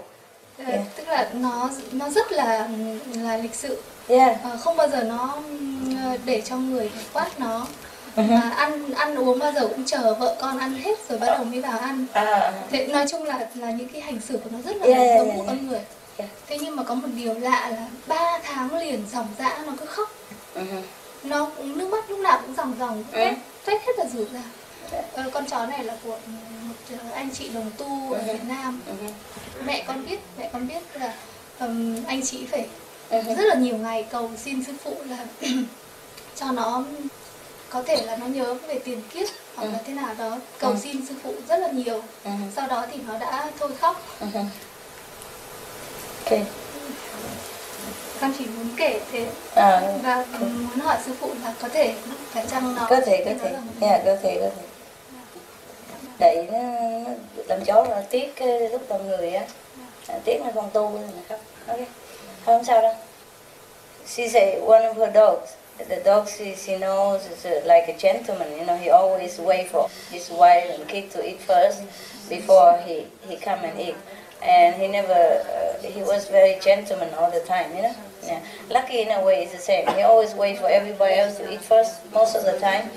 Tức là nó rất là lịch sự. Yeah. Không bao giờ nó để cho người quát nó. Mà ăn uống bao giờ cũng chờ vợ con ăn hết rồi bắt đầu mới vào ăn. Thế nói chung là những cái hành xử của nó rất là giống một con người. Thế nhưng mà có một điều lạ là 3 tháng liền ròng rã nó cứ khóc. Nó nước mắt lúc nào cũng ròng tuét hết cả ruột ra. Con chó này là của một anh chị đồng tu ở Việt Nam. Mẹ con biết là anh chị phải rất là nhiều ngày cầu xin sư phụ là cho nó có thể là nó nhớ về tiền kiếp hoặc là thế nào đó, cầu xin sư phụ rất là nhiều. Sau đó thì nó đã thôi khóc. Okay. Con chỉ muốn kể thế và muốn hỏi sư phụ là có thể phải chăng nó có thể. Yeah, có thể. Tại nó làm chó là tiếc lúc con người á, tiếc nó không tu nên là khóc. Okay. Không sao đâu. She said one of her dogs. The dog she knows is like a gentleman. You know, he always wait for his wife and kid to eat first before he come and eat. And he never, he was very gentleman all the time, you know. Yeah. Lucky in a way it's the same. He always wait for everybody else to eat first most of the time,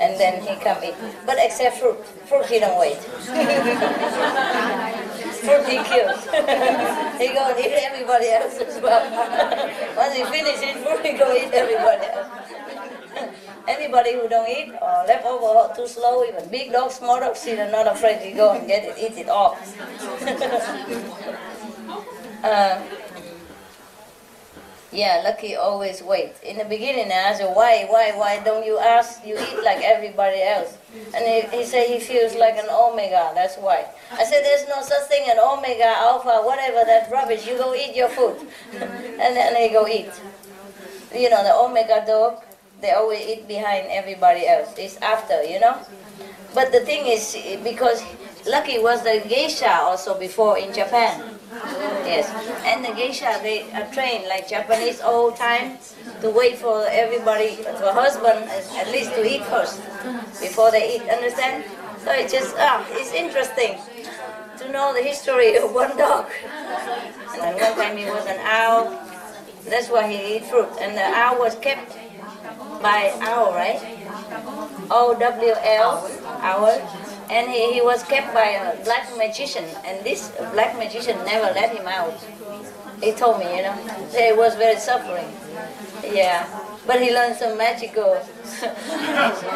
and then he come eat. But except fruit. Fruit he don't wait. Fruit he kills. He go and eat everybody else as well. Once he finishes fruit, he go eat everybody else. Anybody who don't eat or left over or too slow, even big dogs, small dogs, see they're not afraid to go and get it, eat it all. Yeah, Lucky always wait. In the beginning I asked him, why don't you ask, you eat like everybody else? And he said he feels like an omega, that's why. I said there's no such thing an omega, alpha, whatever, that's rubbish, you go eat your food. And then they go eat. You know, the omega dog, they always eat behind everybody else. It's after, you know. But the thing is, because Lucky was the geisha also before in Japan. Yes. And the geisha, they are trained like Japanese old time to wait for everybody, for husband at least to eat first before they eat, understand? So it's just, it's interesting to know the history of one dog. And one time he was an owl, that's why he eat fruit. And the owl was kept by owl, right? O-W-L, owl. And he was kept by a black magician, and this black magician never let him out. He told me, you know, he was very suffering. Yeah, but he learned some magical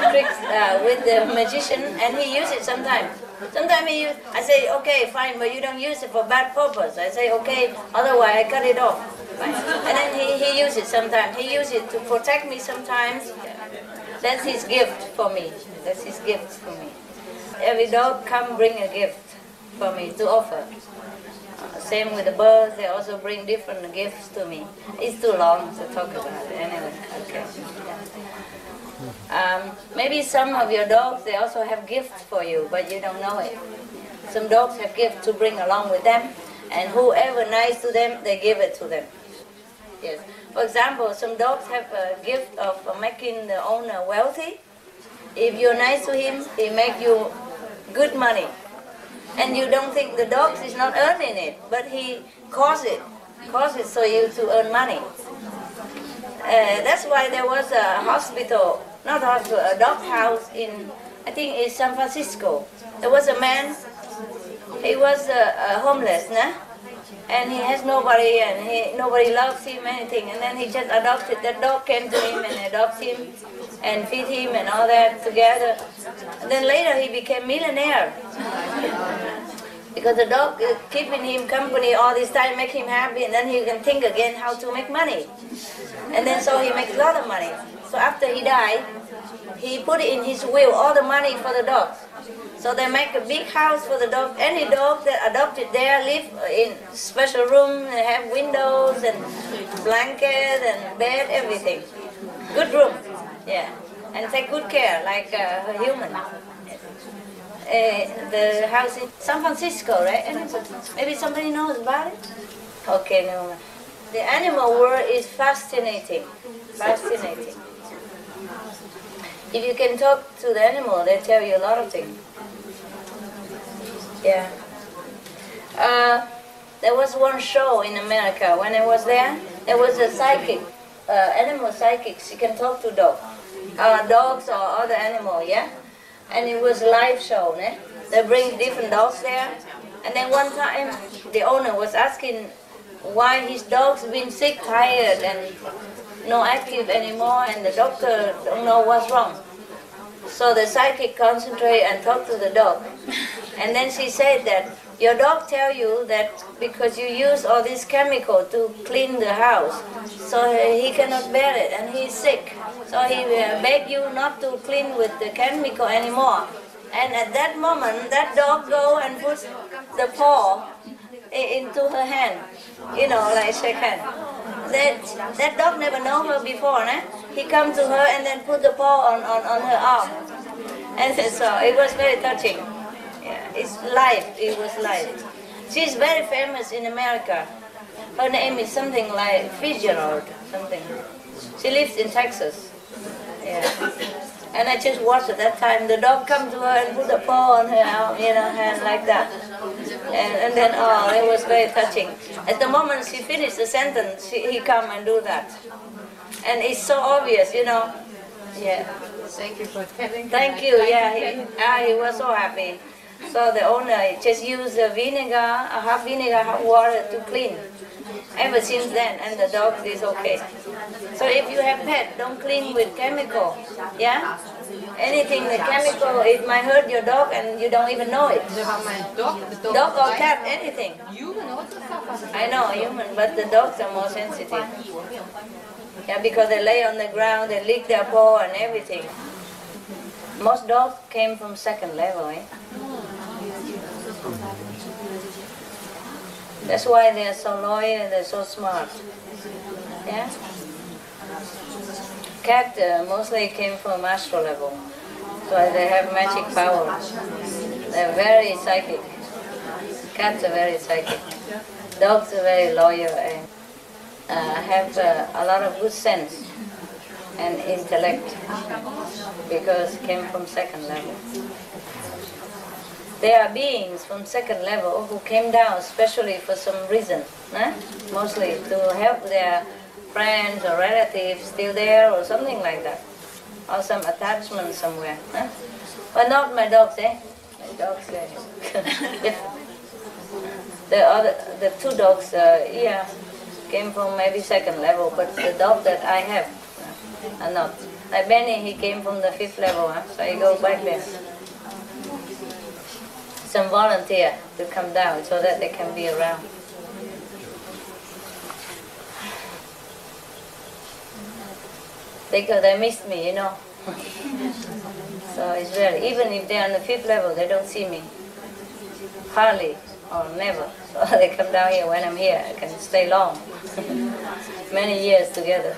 tricks with the magician, and he used it sometimes. Sometimes he used, I say, okay, fine, but you don't use it for bad purpose. I say, okay, otherwise I cut it off. Fine. And then he used it sometimes. He used it to protect me sometimes. That's his gift for me. That's his gift for me. Every dog come bring a gift for me to offer. Same with the birds, they also bring different gifts to me. It's too long to talk about it anyway. Okay. Maybe some of your dogs, they also have gifts for you, but you don't know it. Some dogs have gifts to bring along with them, And whoever nice to them, they give it to them. Yes. For example, some dogs have a gift of making the owner wealthy. If you're nice to him, he make you good money. And you don't think the dog is not earning it, but he causes so you to earn money. That's why there was a hospital, not hospital, a dog house in, I think in San Francisco. There was a man, he was homeless, nah? And he has nobody, and nobody loves him, anything. And then he just adopted, that dog came to him and adopted him and feed him and all that together. And then later he became millionaire. Because the dog keeping him company all this time, make him happy, and then he can think again how to make money. And then so he makes a lot of money. So after he died, he put in his will all the money for the dogs. So they make a big house for the dog. Any dog that adopted there live in special room, and have windows and blanket and bed, everything. Good room, yeah. And take good care, like a human. The house in San Francisco, right? Maybe somebody knows about it? Okay, no. The animal world is fascinating. Fascinating. If you can talk to the animal, they tell you a lot of things. Yeah. There was one show in America. When I was there was a psychic, animal psychics. You can talk to dogs or other animal, yeah? And it was a live show, né? They bring different dogs there. And then one time, the owner was asking why his dog's been sick, tired, and not active anymore, and the doctor don't know what's wrong. So the psychic concentrate and talk to the dog. And then she said that your dog tell you that because you use all this chemical to clean the house, so he cannot bear it and he's sick. So he beg you not to clean with the chemical anymore. And at that moment, that dog go and put the paw into her hand, you know, like shake hand. That dog never know her before, né? He come to her and then put the paw on her arm. And so it was very touching. Yeah, it's live, it was live. She's very famous in America. Her name is something like Fitzgerald, something. She lives in Texas. Yeah. And I just watched at that time. The dog come to her and put a paw on her arm, you know, hand like that. And then, oh, it was very touching. At the moment she finished the sentence, he come and do that. And it's so obvious, you know. Yeah. Thank you for telling. Thank you, yeah. He was so happy. So the owner just used vinegar, half vinegar, half water to clean. Ever since then, and the dog is okay. So if you have pet, don't clean with chemical, yeah? Anything the chemical, it might hurt your dog and you don't even know it. Dog or cat, anything. Human also suffers. I know, human, but the dogs are more sensitive. Yeah, because they lay on the ground, they lick their paw and everything. Most dogs came from second level, eh? That's why they're so loyal and they're so smart. Yeah? Cat mostly came from astral level. So they have magic power. They're very psychic. Cats are very psychic. Dogs are very loyal and have a lot of good sense and intellect because it came from second level. There are beings from second level who came down especially for some reason, mostly to help their friends or relatives still there or something like that, or some attachment somewhere. But not my dogs, eh? My dogs, the two dogs, came from maybe second level, but the dog that I have are not. Like Benny, he came from the fifth level, so he goes back there. Some volunteer to come down so that they can be around. They missed me, you know. So it's really, even if they're on the fifth level, they don't see me. Hardly or never. So they come down here when I'm here. I can stay long. Many years together.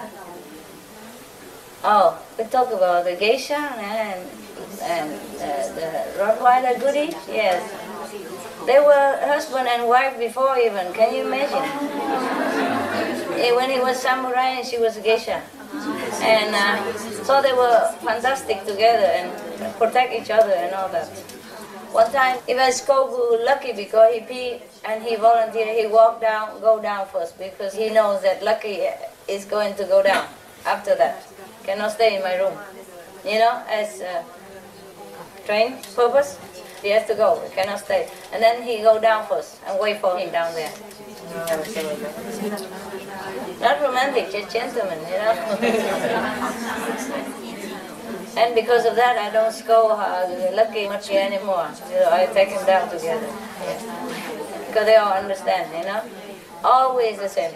Oh, we talk about the geisha and the Rottweiler goody. Yes. They were husband and wife before even. Can you imagine? When he was samurai and she was geisha. And so they were fantastic together and protect each other and all that. One time, Ivasko was lucky because he peed and he volunteered. He go down first because he knows that Lucky is going to go down after that. Cannot stay in my room. You know, as train purpose, he has to go. He cannot stay. And then he go down first and wait for him down there. Not romantic, just gentleman, you know. And because of that, I don't scold Lucky much anymore. You know, I take him down together. Yeah. Because they all understand, you know. Always the same.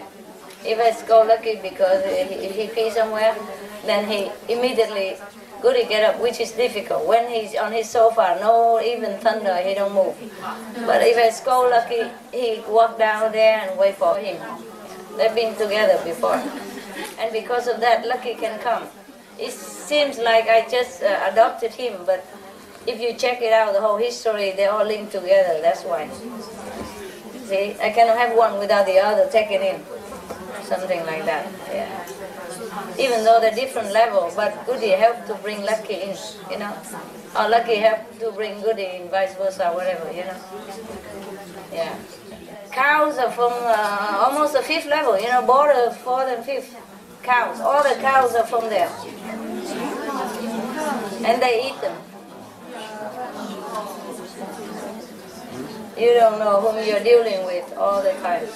If I scold Lucky because he pees somewhere, then he immediately Goody get up, which is difficult. When he's on his sofa, no even thunder, he don't move. But if I scold Lucky, he walk down there and wait for him. They've been together before. And because of that, Lucky can come. It seems like I just adopted him, but if you check it out, the whole history, they all linked together, that's why. See, I cannot have one without the other, take it in. Something like that, yeah. Even though they're different level, but Goody helped to bring Lucky in, you know. Or Lucky helped to bring Goody in, vice versa, whatever, you know. Yeah. Cows are from almost the 5th level, you know, border 4th and 5th. Cows, all the cows are from there. And they eat them. You don't know whom you're dealing with all the time.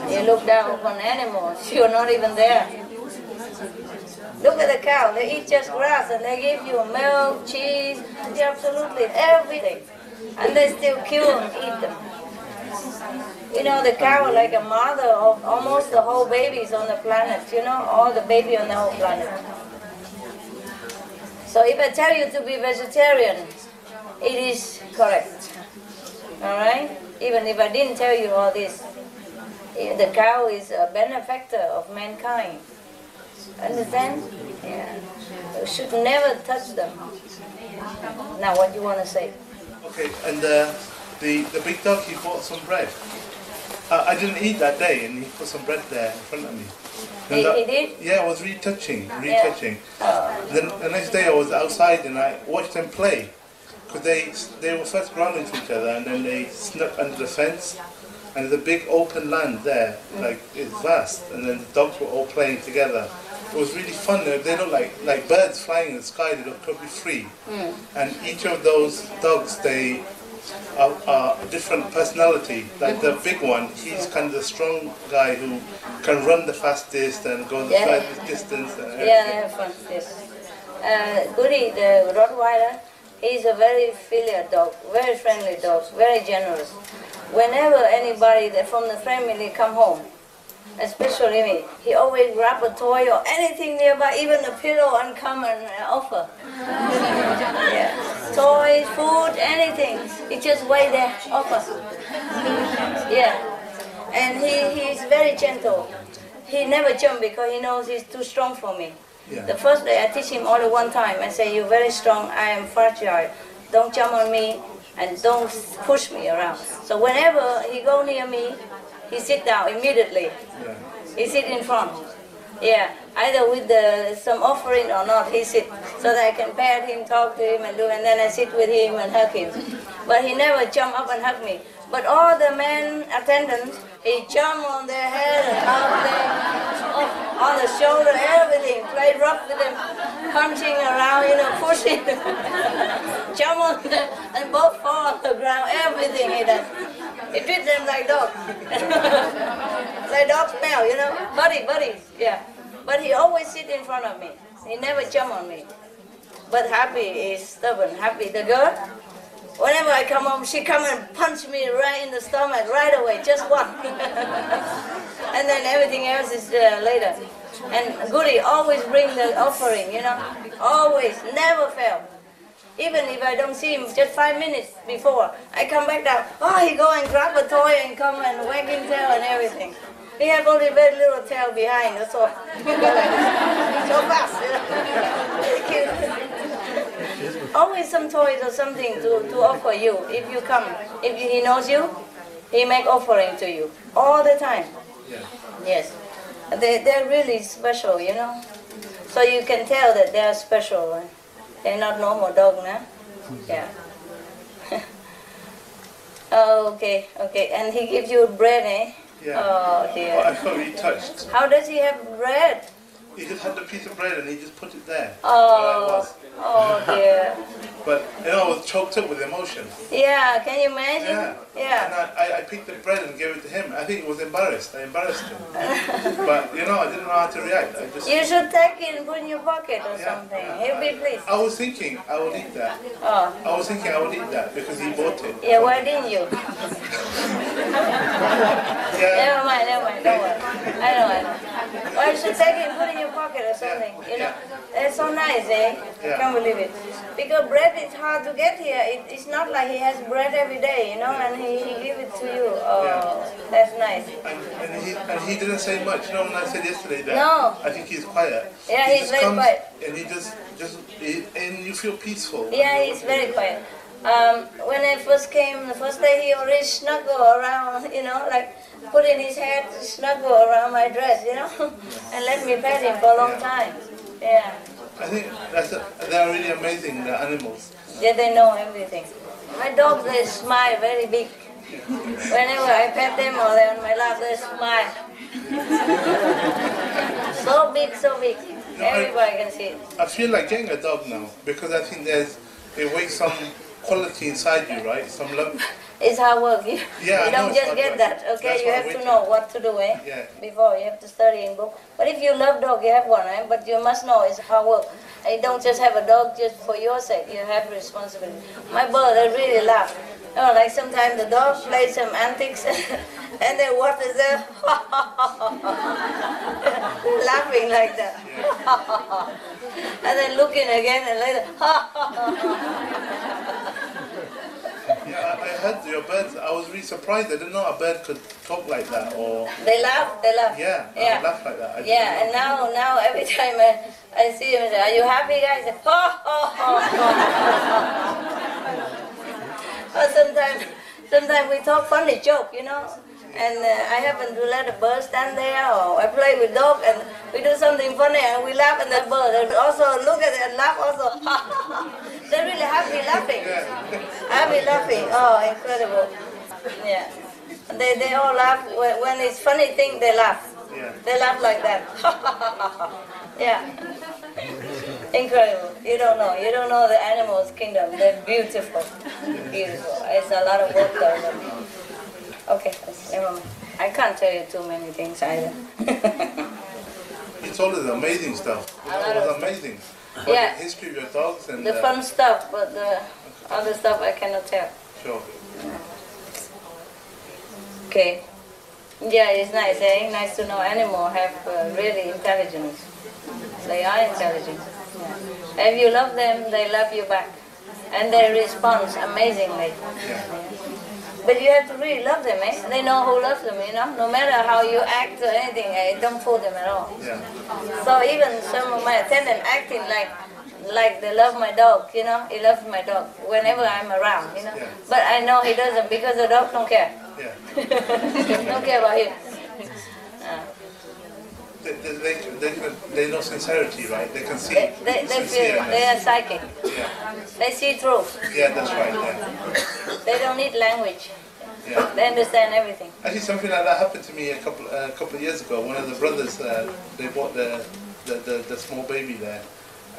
You look down upon animals, you're not even there. Look at the cow, they eat just grass and they give you milk, cheese, absolutely everything. And they still kill and eat them. You know, the cow like a mother of almost the whole babies on the planet, you know, all the baby on the whole planet. So if I tell you to be vegetarian, it is correct. Alright? Even if I didn't tell you all this, the cow is a benefactor of mankind. Understand? Yeah. You should never touch them. Now what do you want to say? Okay, and the big dog, he bought some bread. I didn't eat that day, and he put some bread there in front of me. He did? Yeah, it was really touching, really touching. Then the next day I was outside and I watched them play. Because they were first growling to each other and then they snuck under the fence. And there's a big open land there, like it's vast. And then the dogs were all playing together. It was really fun. They look like birds flying in the sky. They look totally free. And each of those dogs, they are a different personality. Like the big one, he's kind of the strong guy who can run the fastest and go the furthest distance. And everything. Yeah, they have fun. Yes. Goody, the Rottweiler, he's a very filial dog, very friendly dog, very generous. Whenever anybody from the family come home, especially me, he always grab a toy or anything nearby, even a pillow, and come and offer. Yeah. Toys, food, anything. He just wait there, offer. Yeah. And he's very gentle. He never jump because he knows he's too strong for me. Yeah. The first day I teach him only one time. I say, you're very strong, I am fragile. Don't jump on me and don't push me around. So whenever he go near me, he sit down immediately. Yeah. He sit in front. Yeah, either with some offering or not, he sit. So that I can pet him, talk to him and then I sit with him and hug him. But he never jump up and hug me. But all the men attendants, he jump on their head and hug them, on the shoulder, everything. Play rough with them, punching around, you know, pushing. Jump on them and both fall on the ground, everything he does. He treats them like dogs. Like dogs smell, you know, buddies, yeah. But he always sit in front of me. He never jump on me. But Happy is stubborn. Happy, the girl, whenever I come home, she come and punch me right in the stomach right away, just one. And then everything else is later. And Goody always bring the offering, you know, always, never fail. Even if I don't see him just 5 minutes before, I come back down, oh, he go and grab a toy and come and wag his tail and everything. He have only very little tail behind, that's all. So fast, you know. always some toys or something to offer you. If you come, if he knows you, he make offering to you all the time. Yeah. Yes, they're really special, you know. So you can tell that they are special. Right? They're not normal dog, no? Yeah. Oh, okay. And he gives you bread, eh? Yeah. Oh dear. Well, I felt really touched. How does he have bread? He just had the piece of bread and he just put it there. Oh, oh dear. But you know, I was choked up with emotion. Yeah, can you imagine? Yeah. And I picked the bread and gave it to him. I think he was embarrassed. I embarrassed him. But you know, I didn't know how to react. You should take it and put in your pocket or something. He'll be pleased. I was thinking I would eat that. Oh. I was thinking I would eat that because he bought it. Yeah, why didn't you? Yeah. Never mind, don't worry. I know. Well, you should take it and put it in your pocket or something. You know, it's so nice, eh? I can't believe it. Because bread is hard to get here. It's not like he has bread every day, you know, and he give it to you. Oh, that's nice. And he didn't say much. You know, when I said yesterday that I think he's quiet. Yeah, he's very quiet. And he just and you feel peaceful. Yeah, he's very quiet. When I first came, the first day he already snuggled around, you know, like putting his head to snuggle around my dress, you know, and let me pet him for a long time. Yeah. I think they're really amazing, the animals. Yeah, they know everything. My dogs, they smile very big. Whenever I pet them or they're on my lap, they smile. So big, so big. Everybody can see it. I feel like getting a dog now because I think it wakes some quality inside you, right? Some love. It's hard work. You don't just get that. Okay, That's you have to know what to do, eh? Yeah. Before you have to study in book. But if you love dog, you have one, eh? But you must know it's hard work. And you don't just have a dog just for your sake. You have responsibility. My bird, they really laugh. You know, like sometimes the dog plays some antics, and then what is there? Laughing like that. And then looking again and later. Yeah, I heard your birds. I was really surprised. I didn't know a bird could talk like that. Or they laugh. Yeah, they laugh like that. Yeah, and now every time I see them, I say, "Are you happy, guys?" Say, Or sometimes we talk funny joke, you know. And I happen to let a bird stand there, or I play with dog, and we do something funny, and we laugh, and the bird also look at it and laugh also. They're really happy laughing. Happy laughing. Oh, incredible. Yeah. They all laugh. When it's funny thing, they laugh. Yeah. They laugh like that. Yeah. Incredible. You don't know. You don't know the animals' kingdom. They're beautiful. Beautiful. It's a lot of work going on. Okay, never mind. I can't tell you too many things either. It's always amazing stuff. It was amazing. But yeah. The history of your dogs and the fun stuff, but the other stuff I cannot tell. Sure. Okay. Yeah, it's nice, eh? Nice to know animals have really intelligence. They are intelligent. Yeah. If you love them, they love you back. And they respond amazingly. Yeah. But you have to really love them, eh? They know who loves them, you know? No matter how you act or anything, don't fool them at all. Yeah. So even some of my attendants acting like they love my dog, you know? He loves my dog whenever I'm around, you know? Yeah. But I know he doesn't because the dog don't care. Yeah. Don't care about him. They know sincerity, right? They can see. They feel it. They are psychic. Yeah. They see truth. Yeah, that's right. Yeah. They don't need language. Yeah. They understand everything. Actually, something like that happened to me a couple of years ago. One of the brothers, they bought the small baby there,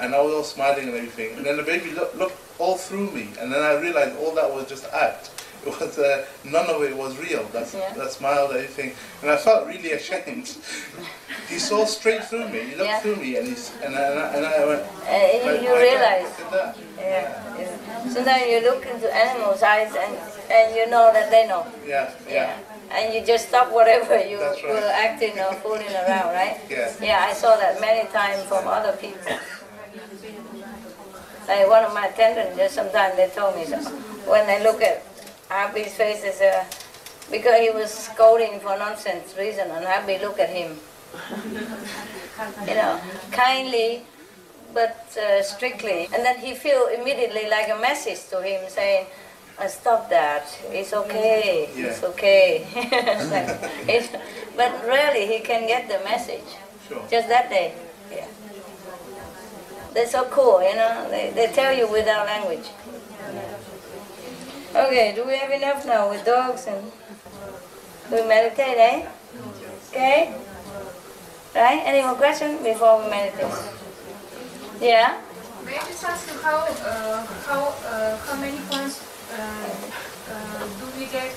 and I was all smiling and everything. And then the baby looked all through me, and then I realized all that was just act. It was none of it was real. That smile, that everything, and I felt really ashamed. He saw straight through me. He looked through me, and I went. You realize. That. Yeah. Sometimes you look into animals' eyes, and you know that they know. Yeah. And you just stop whatever you That's right. were acting or fooling around, right? Yeah. Yeah, I saw that many times from other people. Like one of my attendants, just sometimes they told me so. When I look at Happy's face, because he was scolding for nonsense reason, and Happy look at him. You know, kindly, but strictly. And then he feel immediately like a message to him saying, stop that, it's okay, it's okay. But really he can get the message, just that day. Yeah. They're so cool, you know, they tell you without language. Okay, do we have enough now with dogs and we meditate, eh? Okay? Right? Any more questions before we meditate? Yeah? May I just ask you how many points do we get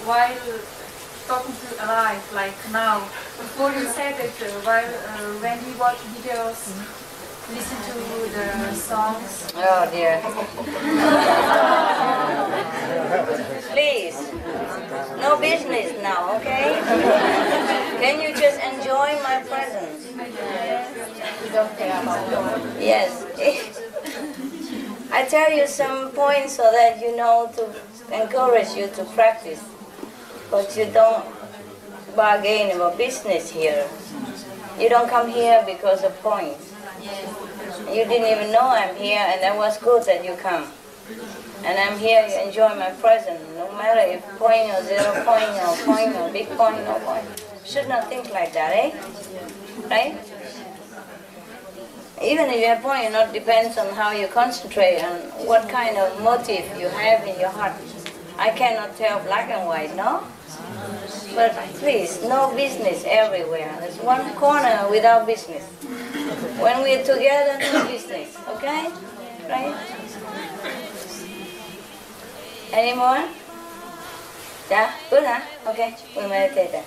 while talking to alive, like now? Before you said that while when we watch videos, listen to the songs. Oh dear. Please, no business now, okay? Can you just enjoy my presence? Yes. I tell you some points so that you know to encourage you to practice. But you don't bargain about business here. You don't come here because of points. You didn't even know I'm here, and that was good that you come. And I'm here, you enjoy my presence, no matter if point or 0 point or big point, no point. Should not think like that, eh? Right? Even if you have point, it not depends on how you concentrate and what kind of motive you have in your heart. I cannot tell black and white, no? But please, no business everywhere. There's one corner without business. When we're together, no business, okay? Right? Any more? Yeah? Good, huh? Okay, we'll meditate then.